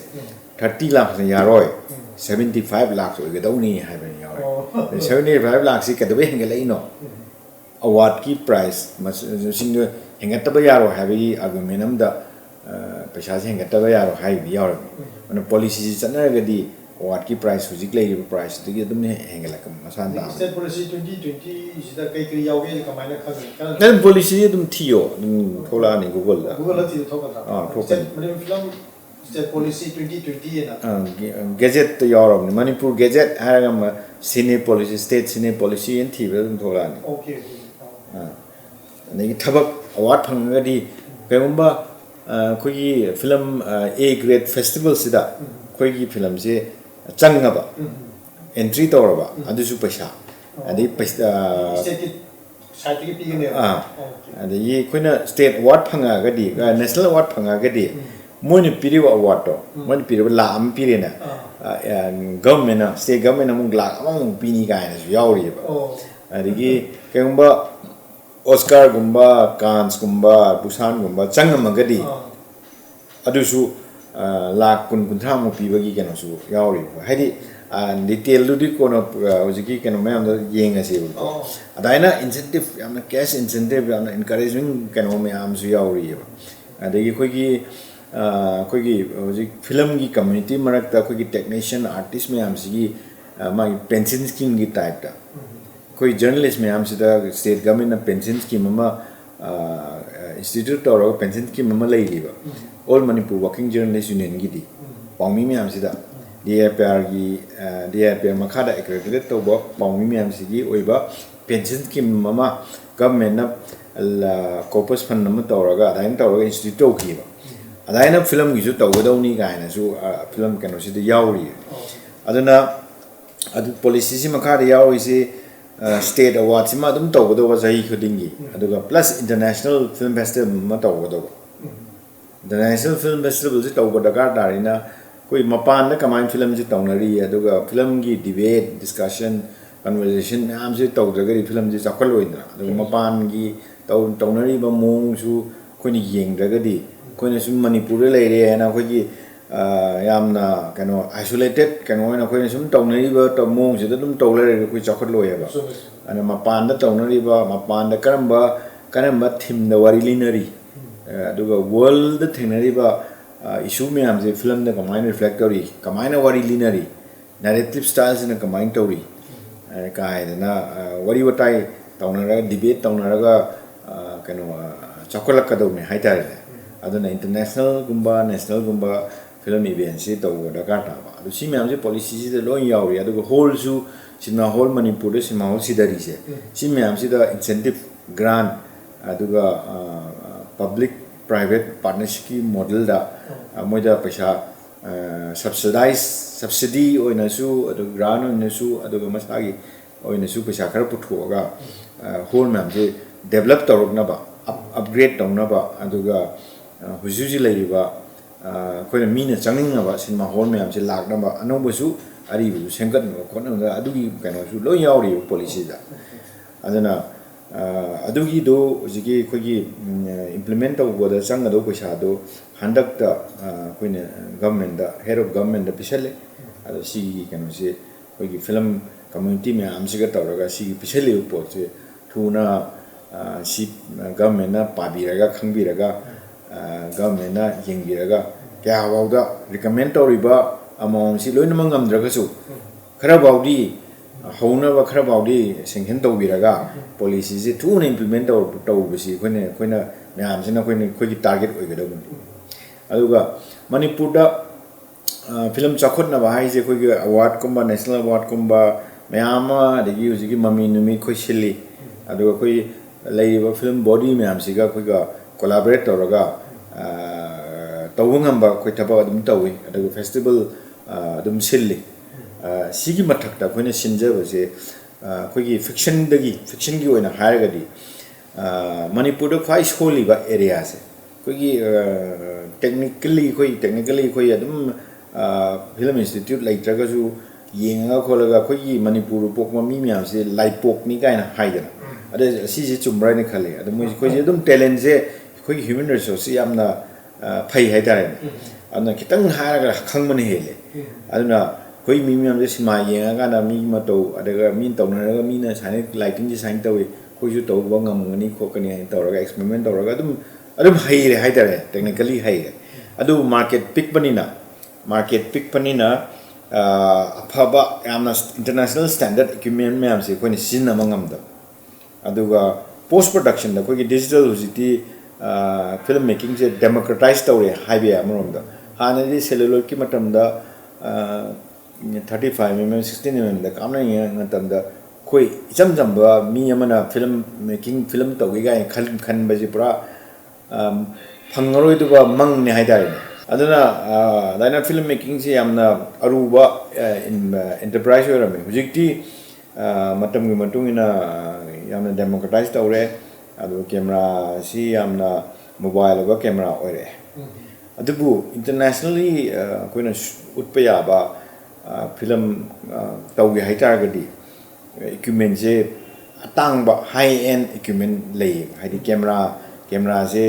30 lakhs na yaroi 75 lakhs oigadawni haiba yaw 75 lakhs si kadabe hengalai no award ki price sing hengataba yaro habi argument amda paisa hengataba yaro haibi yaw ana policy chana gadi award ki price hujik lei price digi dum hengalakam masan da state policy 2020 sida kai kai yawge kamaina khang nan policy dum thiyo dum thola ni google la thi thoka state film state policy 2020 na gazette Europe Manipur gazette haragam cine policy state cine policy and thiba dum thola ni okay ani thabak award phangadi kaumba khoi film A grade festival sida khoi gi film se changaba entry tawraba adusu paisa adi paisa state certificate pigane adi ye khoina state award phanga gadi national award phanga gadi moine piriwa award to moine piriwa la am pirena government na state government among la among pini gaina su yauri ba adigi kaumba Oscar gumba Cannes gumba Busan gumba changamagadi adusu lakh kun kunthra mo pibagi keno su yauri haidi detail ludi kono hojiki keno mayam da yenga se adaina incentive yamna cash incentive yamna encouraging keno mayam su yauri adagi koigi hojik film gi community marakta koigi technician artist mayam sigi ma pension scheme gi type ta koi journalist mayam sida state government na pension scheme ma institute or pension scheme ma lei riba all Manipur working journalist union gi di pawmi mayam sida DAPR makhada accredited to bo pawmi mayam sigi oiba pension scheme ma government na corpus fund na tawraga adain tawraga institute to ki ba adaina film gi su tawgadawni gaina su film kano sida yauri aduna adu policy si makhada yauri si state award si ma dum tawgadawa jahi khudingi aduga plus international film festival ma tawgadawa international film festival ji tawgadaga darina koi mapan da kamai film ji tawnari aduga film gi debate discussion conversation am ji tawdragari film ji chakal oidra aduga mapan gi tawnari ba mong su koi ni yengdragadi koi na sum Manipur leire na koi gi yamna kano isolated kano na koi sum tawnari ba mong ji dum tawlare koi chakal loya ba ana mapan da tawnari ba mapan da karamba thim da wari linari aduga world da thenari ba issue में हमसे film ने कमाइन reflect करी कमाइन वारी lineary narrative styles ने कमाइन तोरी काहे ना वारी वटाई ताउनरा debate ताउनरा कनो चौकलक कदों में हाई तारे अदुना international गुम्बा national गुम्बा film event से ताऊ डकार टाबा अदुसी में हमसे policy से लोग यावरी अदुगा whole सु cinema hall Manipur cinema hall सिदारी से सी में हमसे दा incentive grant अदुगा public private partnership की model da moida paisa subsidy oina su adu grant oina su adu masagi oina su paisa khara puthoga whole ma'am je develop torok na ba upgrade tong na ba aduga hujuji lai ba koina mina changning na ba cinema hall ma'am je lakh na ba anobu su ari bu sengkat no khona ga adugi kaino su lo yauri policy da adana adugi do jigi khogi implement of boda changa do paisa do handak da koine government da head of government da pisale ado si kanu se khogi film community me amsiga tawraga si pisale po che thuna si government na pabiraga khangbiraga government na yengbiraga kya bawda recommend tawriba among si loina mangam draga su khara bawdi hauna ba khara bawdi senghen tawbiraga policy je thuna implement tawbisi khoina myam sina khogi target oigadabu aduga Manipur da film chakhot na ba hai je khoi award kumba national award kumba myama degi usigi mami numi khoi sili aduga khoi laiba film body myam siga khoi ga collaborate toraga tawungam ba khoi thaba adum tawi aduga festival adum sili sigi mathakta khoina sinjaba je khoi gi fiction gi oina hairagadi Manipur da khwai soliba area se khoi technically khoi adum film institute laitraga ju yenga kholaga khoi Manipur pokma mi myam se lai pok ni kaina haidana ade si si chumrai ni khale ade moi khoi adum talent je khoi human resource yamna phai haidare adna kitang haraga khangmani hele aduna khoi mi myam je sima yenga kana mi ma to adaga min tawna mi na sane lighting ji sign tawi khoi ju to ba ngam ngani khokani tawraga experiment tawraga adum haire haidare technically haire adu market pick panina afaba amna international standard equipment me amse koi ni sin amangam da aduga post production da koi digital hujiti film making je democratize tawre haibe amrom da hanadi celluloid ki matam da 35 mm 16 mm da kamna ngatam da koi jamjamba mi amana film making film tawi ga khan baji pura phangoroi duba mang ne haidare aduna daina film making se yamna aruba enterprise orame hujikti matam gi matungina yamna democratize tawre adu camera si yamna mobile ga camera oire adubu internationally koina utpaya ba film tawgi haitargadi equipment je atang ba high end equipment lei haidi camera se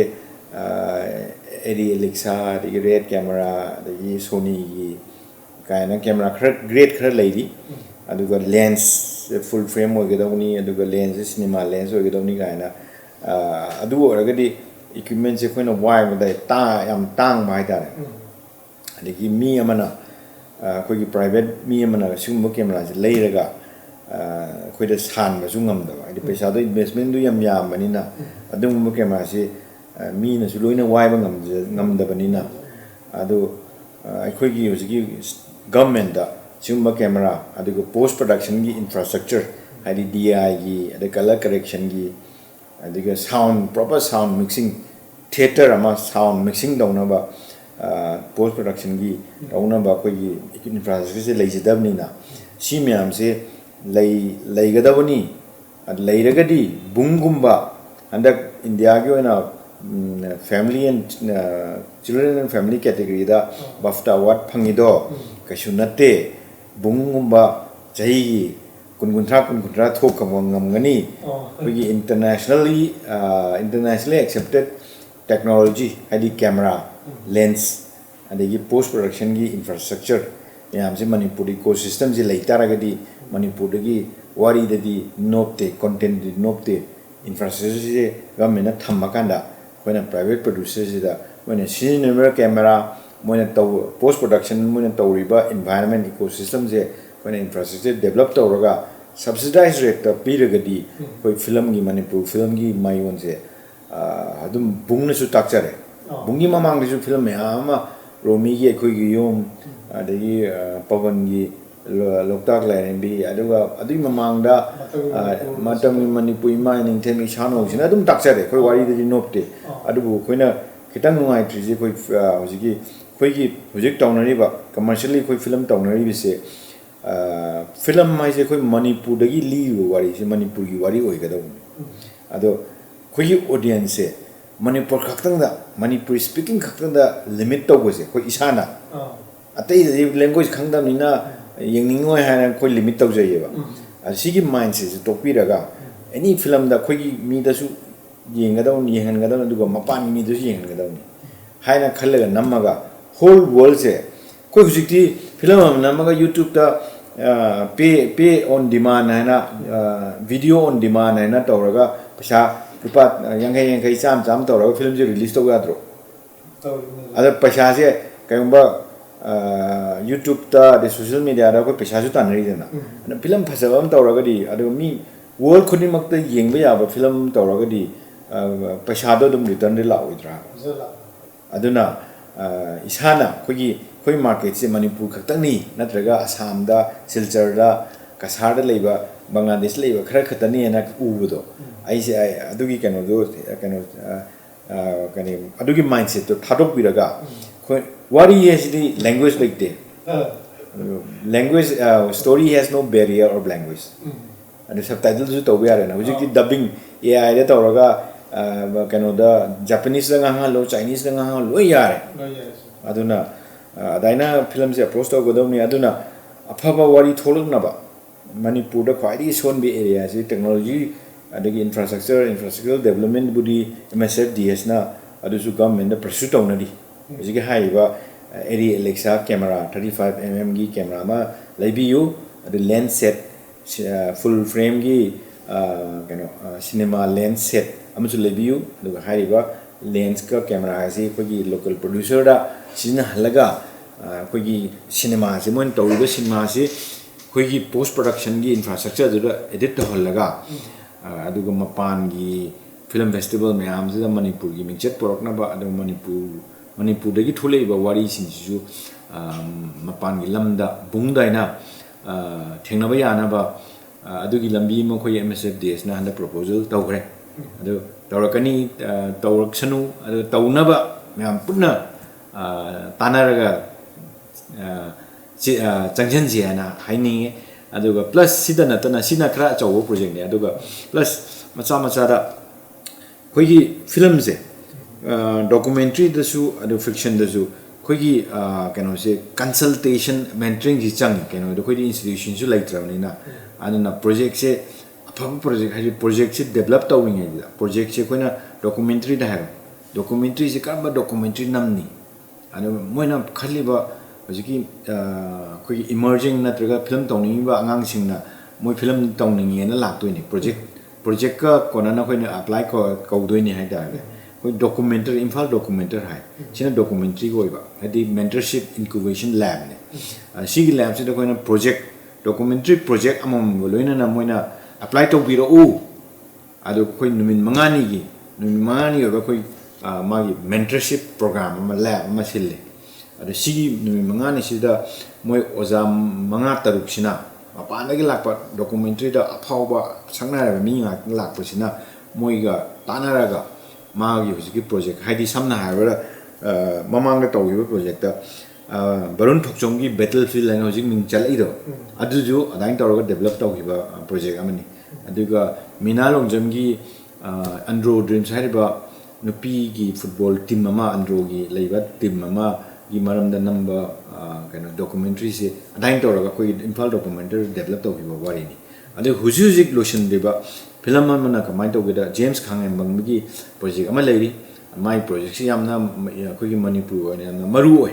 edi Alexa the red camera the Sony kaina camera great khara leidi aduga lens full frame ogedawni aduga lens cinema lens ogedawni kaina adu oragadi equipment je koina wire da ta yam tang ba haitare adigi mi amana koi private mi amana sumbo camera je leiraga koi da san ba sungam da adi paisa do investment du yam manina adum mo camera se mi na su loina wai ba ngam da banina adu akhoi gi hojigi government da chumba camera adu post production gi infrastructure hadi DI gi adu color correction gi adu sound proper sound mixing theater ama sound mixing dauna ba post production gi dauna ba khoi gi infrastructure lei jidabnina si myam se lei gadabani ad leiragadi bungumba andak India gi oina family and children and family category da BAFTA award phangido kashu natte bungumba chahi kunkuntra thok ngamngani kogi internationally accepted technology hadi camera lens adegi post production gi infrastructure yam se Manipur ecosystem je leitara gadi Manipur gi wari dadi nopte content di nopte infrastructure je government thammakanda when private producers da when a cinema camera when a post production when a riba environment ecosystem je when infrastructure develop tawraga subsidized rate ta piragadi koi film gi Manipur film gi mayon je adum bungna su takchare bungi mamang de su film ya ma romi gi koi gi yom adagi pawan gi loktak lain bi aduga adui mamang da matam Manipur mai ning them mi chano sina adum takchare koi wari de nopte adubu koina kitang nungai tri je koi hojigi koi gi project tawnari ba commercially koi film tawnari bi se film mai je koi Manipur dagi li wari se Manipur gi wari oi ga da ado koi audience se Manipur khaktang da Manipur speaking khaktang da limit to go se koi isana atai language khangdam ni na yengningoi haina koi limit to jaye ba asigi mind se topi raga any film da koi mi da su yengadawni yengadawni aduga mapan mi du yengadawni haina khallaga namaga whole world se koi hujikti film namaga YouTube da pay on demand haina video on demand haina tawraga pasha rupa yangai cham tawraga film je release to gadro ada pasha se kayumba YouTube ta de social media da koi pasha su tanri dena film phasabam tawraga di adu mi world khunimak ta yengba yaba film tawraga di pasado dum return de la oidra aduna isana koi market se Manipur khaktani natraga Assam da Silchar da Kasar da leiba Bangladesh leiba khara khatani na ubudo ai se adugi kano do kani adugi mindset to thadok biraga koi wari is the language like de language story has no barrier or language and subtitles to to yare na hujiki dubbing AI da tawraga kanoda Japanese da ngahalo Chinese da ngahalo yare aduna adaina film se approach to godawni aduna afaba wari tholukna ba Manipur da khwadi sonbi area se technology adagi infrastructure development budi MSFDS na adusu government da pursue tawnadi hujiki haiba area Alexa camera 35mm gi camera ma laibiyu adu lens set full frame gi cinema lens set amusu lebiu aduga haiba lens ka camera ase kogi local producer da sina halaga kogi cinema se mon tawriba cinema se kogi post production gi infrastructure da edit to halaga aduga mapan gi film festival mayam se Manipur gi mingchet porokna ba adu Manipur dagi thule ba wari sin ju mapan gi lamda bungdaina thengna ba yana ba adugi lambi mo khoi MSFDS na handa proposal tawgre adu tawrakani tawraksanu adu tawnaba myam punna tanaraga changjenji ana haini aduga plus sida natana sina khra chawo project ne aduga plus macha da khoi film se documentary da su adu fiction da su khoi kano se consultation mentoring ji chang kano do khoi institution su like trawni na anuna project se apam project se develop tawing ai project se koina documentary da ha documentary se ka ba documentary namni anu moina khaliba hojiki koi emerging natraga film tawning ba angang singna moi film tawning na laktoini project ka kona na koina apply ko doini hai da koi documentary infal documentary hai china documentary ko ba hadi mentorship incubation lab ne sigi lab se da koina project documentary project amam loina na moina apply to biro u adu koi numin mangani ba koi magi mentorship program ma lab ma sille adu sigi numin mangani sida moi oza manga taruk sina mapana gi lakpa documentary da aphawba sangna ra mi nga lakpa sina moi ga tanaraga magi hujiki project haidi samna haibara mamanga tawgiba project da Barun Thokchonggi battlefield and hojik ming chalai do aduju adain tawraga develop tawgiba project amani aduga Minalongjamgi Andro Dreams haiba nupi gi football team ama andro gi leiba team ama gi maram da number kind of documentary se adain to raga koi impal documentary develop to bi wari ni ade huji lotion deba film amana kamai to geda James Khang bang gi project ama leiri my project si amna koi gi Manipur ane amna maru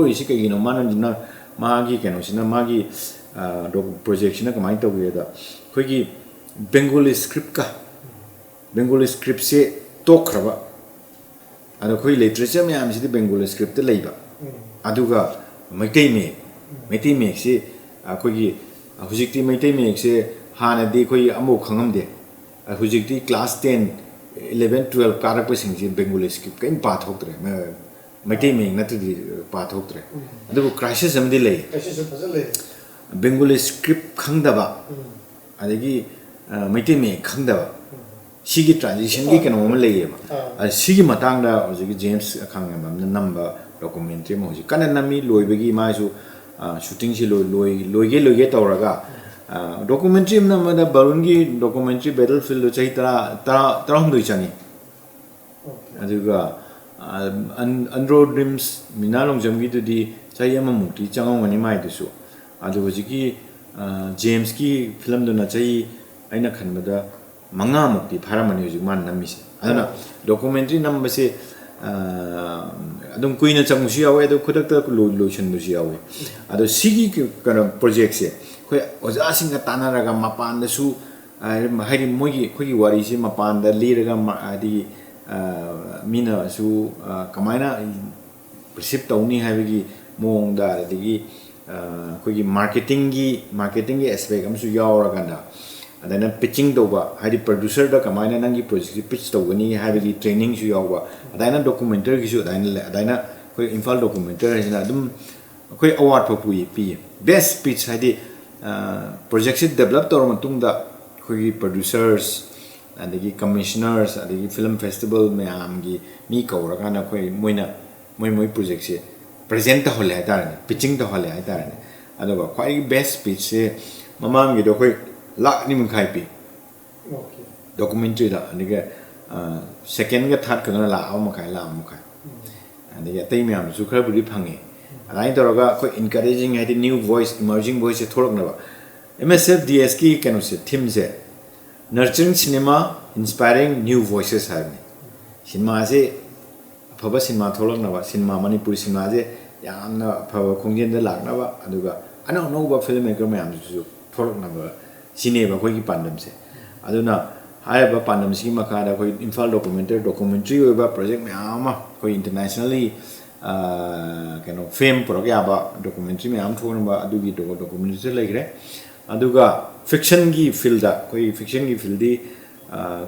oi si kai no manan na magi keno sina magi project sina kamai to geda koi gi Bengali script se tokraba ado koi literature me am si Bengali script leiba aduga maitai me se koi gi hujikti maitai me se hana de koi amu khangam de hujikti class 10 11 12 karak pa sing Bengali script kain pa thok tre maitai me na ti pa thok tre adu crisis am de lei Bengali script khangdaba adagi maitai me khangdaba sigi transition gi keno ma lei ba sigi matang da hojigi James Khang am number documentary mo ji kana nami loibagi ma su shooting si loige tawraga documentary na ma da barungi documentary battlefield chai tara hum chani aduga andro dreams minalong jamgi tu di chai ama mukti changong mani mai tu su adu hojigi James ki film do na chai aina khanbada manga mukti pharamani hojig man nami se aduna documentary number se adum kuina changsi yawe ado khudakta lotion bu yawe ado sigi kana project se khoi oja singa tanaraga mapan da su hairi mogi khogi wari se mapan da liraga adi mina su kamaina perceive tawni habigi mong da digi khogi marketing gi aspect am su yawra ganda adana pitching doba hadi producer da kamaina nangi project pitch tawani habigi training su yawa adana documentary gi su adana koi infal documentary hina adum koi award pa pui pi best pitch hadi project se develop tor matung da koi producers adagi commissioners adagi film festival mayam gi mi kaura kana koi moi project se present ta hole hatar pitching ta hole hatar adoba koi best pitch se mamam gi do koi lakh ni mun khai pi documentary da aniga second ga third kana la aw makai aniga tai myam su khar buri phangi alai doroga ko encouraging hadi new voice emerging voice thorok na ba MSF DS ki kanu se theme se nurturing cinema inspiring new voices have cinema se phaba cinema thorok na ba cinema Manipur cinema je yamna phaba khongjen da lak na ba aduga ana no ba filmmaker myam su thorok na ba sine ba koi ki pandam se aduna hai ba pandam si makha da koi infal documentary ba project me ama koi internationally kano fame pro ya ba documentary me am thon ba adu gi documentary legre aduga fiction gi field da koi fiction gi field di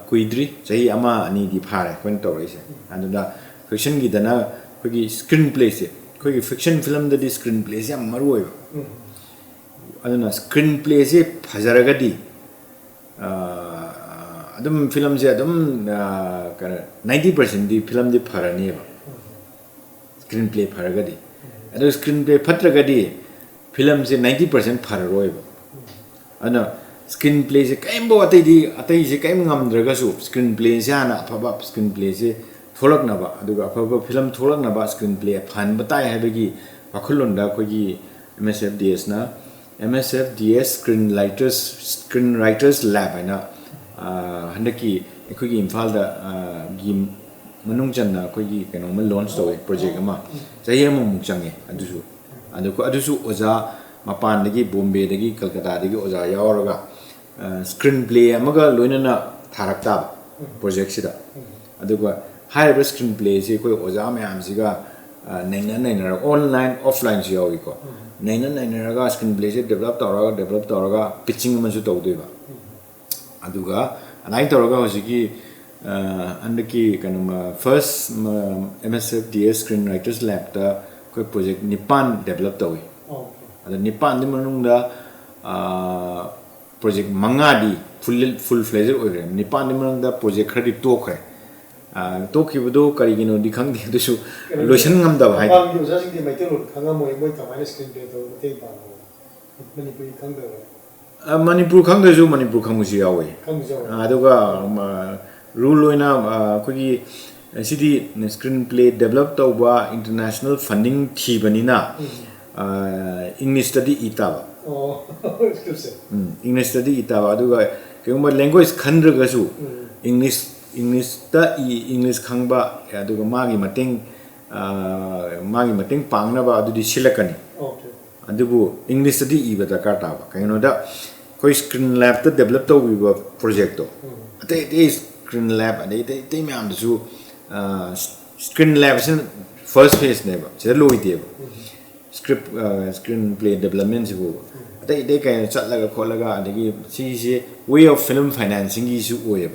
kuidri chai ama ani di phare kon to rise aduna fiction gi dana koi gi screenplay se koi fiction film da di screenplay se am maru oi aduna screenplay se phajaraga di adum film se adum 90% di film di pharani ba screenplay pharaga di adu screenplay phatraga di film se 90% phararoi ba ana screenplay se kaimbo atai se kaim ngamdraga su screenplay se ana phaba screenplay se tholakna ba aduga phaba film tholakna ba screenplay phan batai habegi pakhulonda kogi MSFDS na MSFDS screenwriters lab aina handaki ekogi imphal da gi manung janna kogi keno ma launch toy project ama chahi ama muk change adusu oja mapan dagi Bombay dagi Kolkata dagi oja yauraga screenplay amaga loinana tharakta project sida aduga higher screenplay se koi oja mayam siga naina online offline si yawi ko naina raga screenplay se develop toraga pitching ma su tawdeba aduga anai toraga hosiki andaki kanuma first MSFDS screenwriters lab da koi project nipan develop tawi ada nipan di manungda project mangadi full fledged oire nipan di manungda project khadi tokhe toki budo karigino di khang di su lotion ngam da bhai am user sing di mai te lo khanga moi tamai screenplay to te ba Manipur khang da Manipur khang da ju Manipur khang mu si yawe aduga rule loina kogi Sidi screenplay develop tauba international funding thibanina English study itaba. Oh, English study itaba aduga kayuma language khandragasu English ta English khangba aduga magi mateng pangnaba adudi silakani. okay. Adubu English study iba dakar taba kayno da koi screen lab ta develop tauba project to. Ate screen lab ade te me amdu screen lab is first phase never. It's a low idea. Screenplay development. They can chat like a colleague. They way of film financing issue.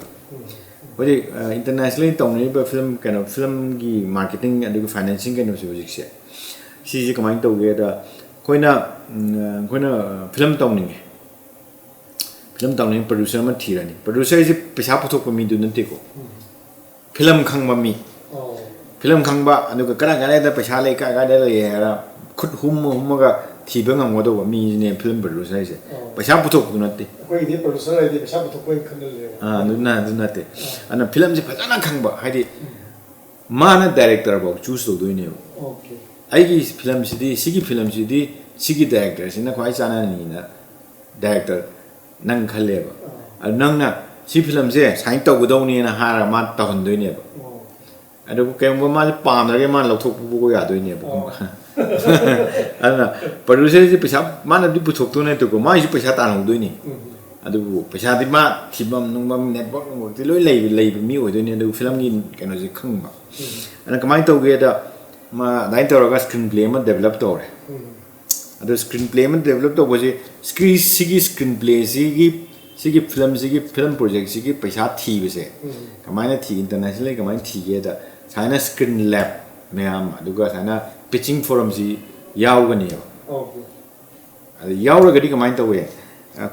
But internationally, film kind of film marketing and financing kind of music. She combined together. Film towning. Film towning producer material. Producer is a Bachaspatimayum for me to not take. Film Kangmami. Film Kangba and the Karagana Pachale Kagada could humaga Tibanga Modo me name film producer. Bachaspatimayum not the producer, I did Bachaspatimayum. Not it. And the film is Patana Kangba, I did Mana director about choose to do you. Okay. I give film city, Sigi film city, Sigi directors in a quite Sananina director Nang Kaleva. And Nanga, see films there, signed up with only in a hara mat on doing it. I don't care what palm, the man look to doing it. And producers, Pishap, man of the Putone to go, my Pishatan doing it. I do Pishatima, Tibam, Numam network, the label me with the film in Kenozi Kumba. And I come together, my Nighter screenplay developed over. The screenplay developed was a Sigi screenplay, Sigi film project, Sigi Pishat TV. Kamina T internationally, Kamina together. China screen lab, Mayam, Duga China pitching forums, Yawani. Yawagadi mind away.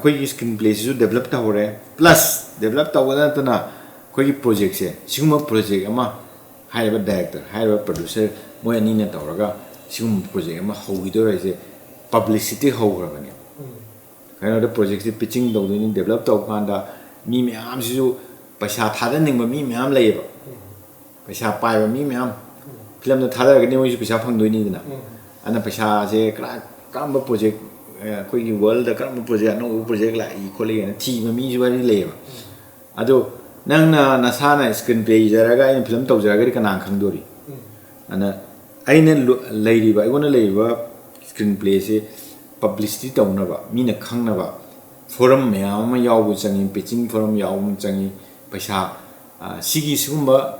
Quick screenplays to develop our plus develop our quick projects, Suma project, Ama, hire a director, hire a producer, Moyanina Tauraga, Sum project, Ama, how we do is publicity how revenue. Kind of the projects pitching the developed Okanda, me arms you, Pashat hardening me, ma'am labor. Pasha pie me, ma'am. Film the Tala again, which Pasha from doing it. And the Pasha say, Kamba project, quick world, the Kamba project, no project like equally and a team, me very labor. Ado Nana Nasana screenplay, Zaraga and film to Zaragan Kanduri. And I know lady, but I want to labor screenplay, publicity town of Mina Kanava, forum Mayama Yawu pitching forum Yawum Changi, Pasha, Sigi Sumba.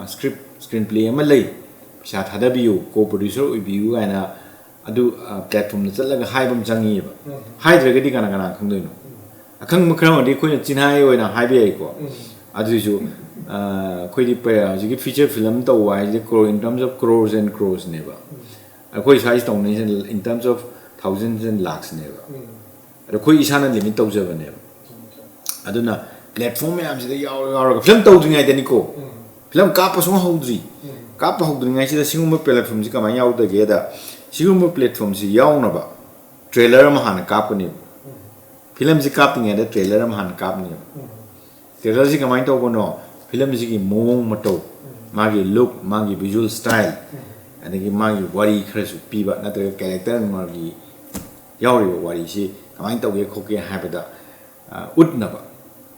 Script screenplay Malay Shat Hadabiu co-producer with you and adu platform that's like a high bum jangi high dragadi kana kundu a kang makram de ko chinhai oina high be ko adu ju ko di pa ji feature film to wise in terms of crores and crores never a ko size to in terms of thousands and lakhs never a ko isana limit to java never aduna platform am ji yaw film to dunga de ko film Kappa so holdri. Kappa holdring I see the single platforms come out together. Single platforms yawnaba. Trailer Mahan Kapani. Films capping at the trailer Mahan Kapni. Trailer come out over no. Films mo mato. Magi look, Magi visual style. And they give Magi worry crash with people, not a character Magi Yauri worry. She come out of a cookie habita. Utnaba.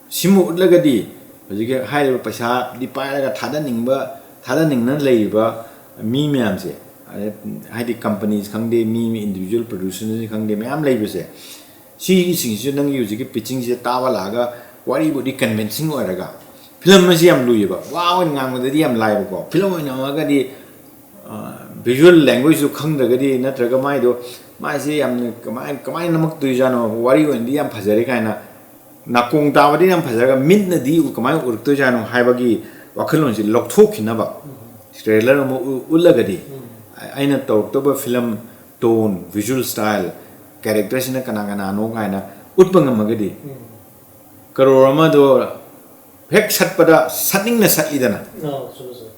Simu Utlagadi. High level Pasha, the pilot Tadaning labor, me mamse. High the companies, Kangde, me individual producers, Kangde, Mam labor say. She shouldn't use it pitching the Tavalaga, what he would be convincing or a guy. Film museum Louisba, wow, and I'm with the DM live go. Film in Amagadi visual language of Kangagadi, not Ragamaido. My say, I'm command Mokdujano, what you and the Ampazaricana. Nakung Tawadi and Pazaga Midna di Ukamai Urtujan Hibagi Wakalons Loktokinaba Trailer Ulagadi. I know October film tone, visual style, characters in a Kanagana, no kind of Utbangamagadi Karoramado Heck Satpada, Satting the Satidana. No, so.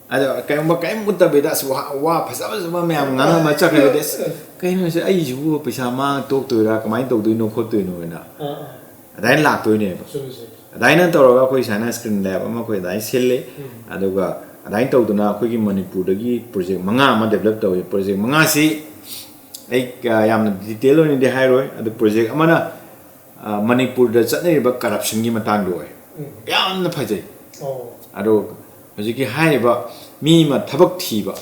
I came with the Vedas, wow, Pasavamam, Nana Machaka. Can you say, I Pisama talk to Rakamai, do no Kotu. Then lack to name. Daina Toroga, Koi Sana Screen Lab, Amako, Dai Sille, Adoga, Dain Toduna, Kogi Manipur, project Manga, developed a project Mangasi, like Yam detail in the highway, the project Amana Manipur, the Sunday about corruption, Gimatango. Yam the Paje. Ado, Majiki High about me, my Tabak Tiba.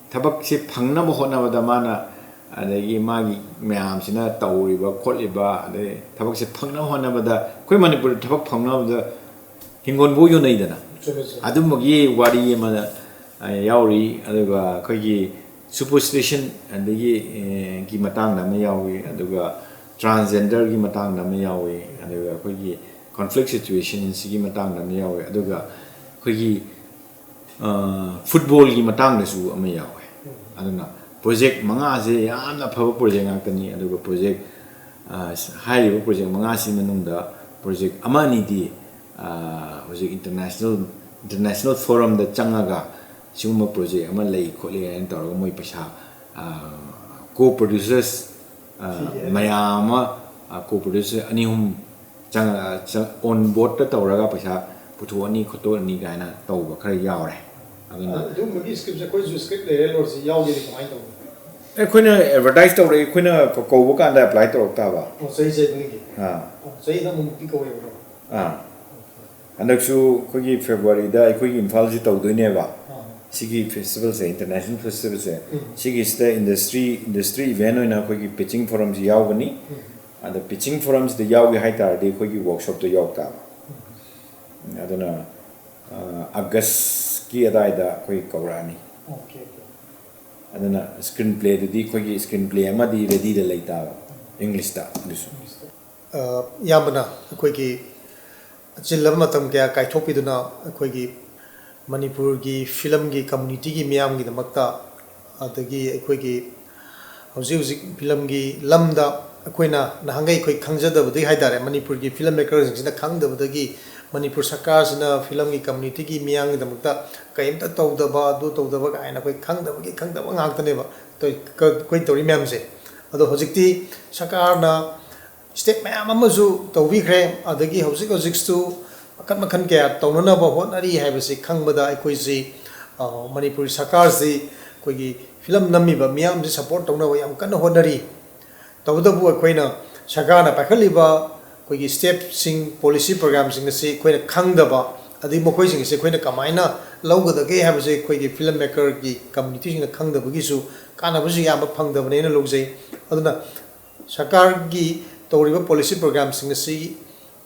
Tabak si Pangna Mohona, the mana. Adagi magi mayam sina tawriba kholiba ade thabak se phangna hona bada koi manipur thabak phangna bada hingon bu yunai dana adum magi wari ma yauri aduga koi gi superstition adagi gi matang na ma yawi aduga transgender gi matang na ma yawi aduga koi gi conflict situation si gi matang na ma yawi aduga koi gi football gi matang na su ama yawi aduna project manga se yamna phaba project ngakani aduga project high project manga si manungda project amani di project international forum da changaga singuma project ama lei khole en tawra moi paisa co producers mayama co producer ani hum changa on board ta tawra paisa puthu ani khoto ani gaina tawba khara yawre do magi script ko script le lor si yaw ge kamai to Equina advertise to Equina Coco and apply to Octava. Say, say, and actually, Kogi February, the Equi Infalgi to Duneva. Sigi festivals, international festivals. Sigi is the industry event in a Kogi pitching forums Yawani, and the pitching forums the Yawi Haita, the Kogi workshop to Yoctava. I don't know, August Kiada Koi Korani. Adana screenplay the Kogi screenplay amadi ready the later English ta yamana koigi chilam matam kya kai thopi duna koigi Manipur gi film gi community gi miyam gi damakta adagi koigi hauji film gi lamda koina nahangai koi khangjada budi haidare Manipur gi filmmakers sina khangdabadagi Manipur Sarkar sina film gi community gi miyang damakta kaimta tawdaba do tawdaba kaina koi khangdaba ngakta ba to koi tori myam se ado hojikti Sarkar na step myam amazu tawbi khre adagi hojik stu makhan kya tawnana ba honari haibase khangbada koi si Manipur Sarkar si koi gi film nammi ba miyam se support tawna ba yam kan honari tawdabu koina Sarkar na pakhaliba कोई स्टेप सिंग पॉलिसी प्रोग्राम सिंग से कोई खंगदबा अदि मखोय सिंग से कोई कमाइना लौगदगे हाबसे कोई फिल्म मेकर की कम्युनिटी सिंग खंगदबगिसु कानाबसु याम फंगदबनेना लोगजै अदुना सरकार की तौरिबा पॉलिसी प्रोग्राम सिंग से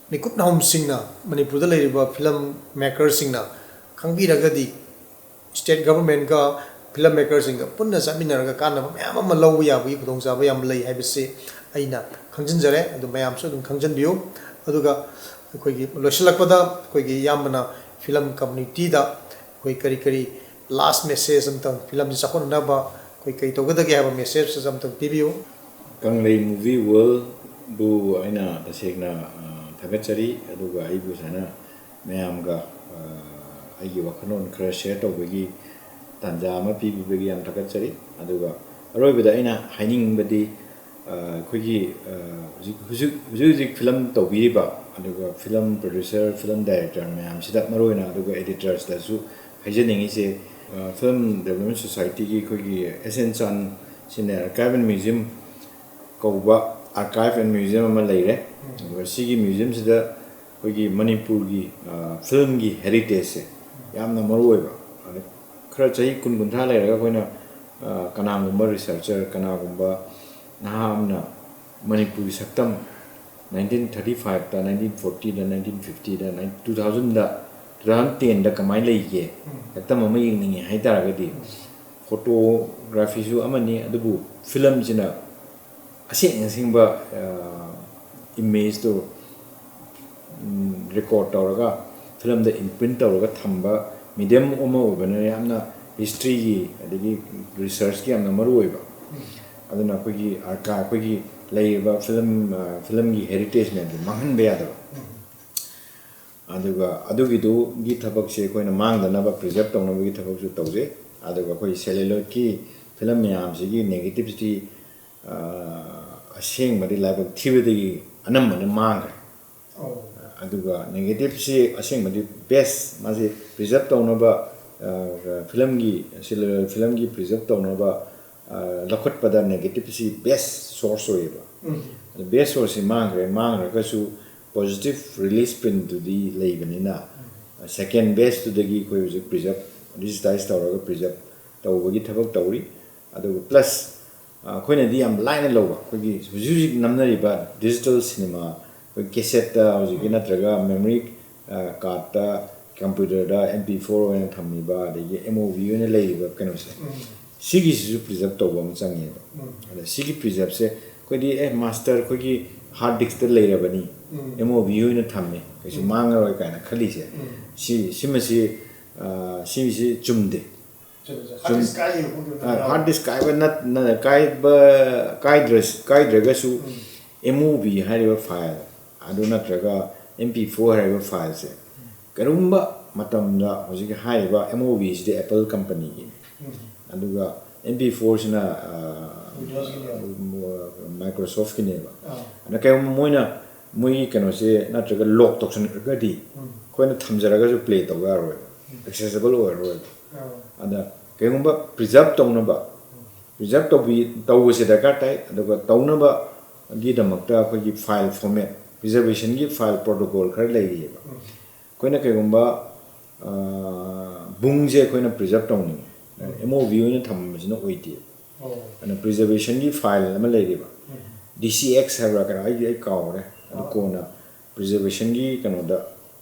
मिकुप नाम सिंगना मणिपुर द लेरिबा फिल्म मेकर सिंगना खंगबिरगदि स्टेट गवर्नमेंट का फिल्म मेकर सिंग पुन्ना सामिनरगा कानाबा मयाम अमा लौब याबगी खुदोंजाबा याम लई हाबसे अइना खंजनजरे अदु मयामसु दुम खंजनबियो अदुगा कोई लोसलकपदा कोई यामना फिल्म कम्युनिटी दा कोई करी करी लास्ट मेसेज अमतंग फिल्म सखोननाबा कोई कई तोगदगे हाबा मेसेज अमतंग पिबियो कंगले मूवी वर्ल्ड बु आइना तसेगना थागचरी अदुगा आइबु साना मयामगा आइगी वखनोन खरा शेयर तोबगी तंजा अमा पिबिबगी याम थागचरी अदुगा अरोइबदा आइना हाइनिंगबदी कोई हुजुक फिल्म तौबीबा अदुगा फिल्म प्रोड्यूसर फिल्म डायरेक्टर मैम सिदा मरोइना अदुगा एडिटर्स दासु हाइजनिंग से फिल्म डेवलपमेंट सोसाइटी की कोई एसेंसन सिने आर्काइव एंड म्यूजियम कौबा आर्काइव एंड म्यूजियम अमा लेरे सिगी म्यूजियम सिदा कोई मणिपुर की फिल्म की हेरिटेज से यामना मरोइबा खरा चाहि कुन कुंथा लेरगा कोइना कनागुंबा रिसर्चर कनागुंबा नामना मणिपुर सक्तम 1935 ता 1940 दा 1950 दा 2000 दा 2010 दा कमाई लेगे सक्तम अमा यिंगनिंगे हाइतारगदि फोटोग्राफी सु अमनि अदुबु फिल्म जिना असिंगसिंगबा इमेज तो रिकॉर्ड तौरगा फिल्म दा इम्प्रिंट तौरगा थंबा मीडियम अमा ओबना यामना हिस्ट्री की अदगी रिसर्च की यामना मरुओइबा अदना कोई आर्का कोई लेबा फिल्म की हेरिटेज में मांगन बेयादो अदुगा अदुगिदु गी थबक से कोइना मांगदनबा प्रिजर्व तौनबगी थबक सु तौजे अदुगा कोई सेलुलॉइड की फिल्म याम सिगी नेगेटिविटी असेंग बदि लाइक थिबदगी अनमन मांग aduga negative si asing madi best masi preserve tawnaba film gi preserve tawnaba lakhat pada negative si best source oiba the best source mangre ka su positive release print to the leibanina second best to the gi ko preserve digitize tawraga preserve tawbagi thabak tawri aduga plus khoina di am line lowa khogi hujik namnariba digital cinema cassette hujik natraga memory card ta computer da mp4 oina thamiba de mov oina leiba kanose sigi su preserve tawba am changi ada sigi preserve se khodi master khogi hard disk ta leirabani mov oina thamme kaisi mangaroi kaina khali se simasi chumde hard disk kai draga su mov hariba file adu natraga mp4 hariba file se karumba matamda hojik hariba mov is the apple company gi aduga mp4 sina microsoft ki neba ana kay moina moi kano se natraga lock toxin ga di koina thamjaraga su play tawga ro accessible or ro ada kayumba preserve tawbu se daga tai aduga tawnaba gi damakta khogi file format preservation gi file protocol khar lei ba koina kayumba bungje koina preserve tawni mov oina thamjina oiti ana preservation gi file ama lei ba dcx habra kara ai kaure kona preservation gi kano da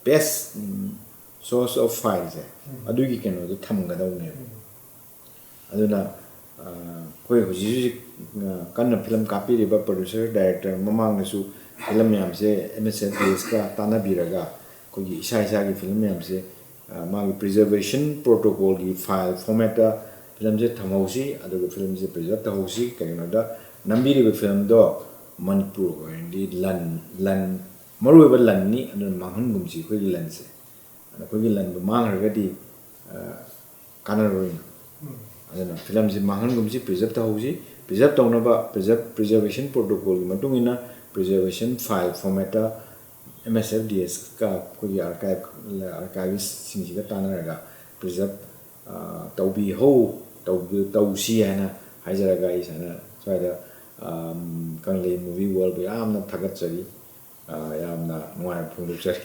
best source of files adugi kano da thamga dawne aduna koi hoji kanna film copy riba producer director mamang nasu film yam se msds ka tana biraga koi isa gi film yam se magi preservation protocol gi file format da film je thamausi aduga film je preserve tawusi kano da nambi riba film do manipur di lan maruba lan ni adun manghun gumsi koi lan se ana koi lan mangar di kanaroi adana film ji manghun gumsi preserve tawusi preserve tawnaba preservation protocol gi matungina preservation file format msfds ka koi archives singji ga tanaraga preserve tawbi ho tawsi hana haijaraga isana soida kangle movie world yamna thagat chari yamna nuai phungdu chari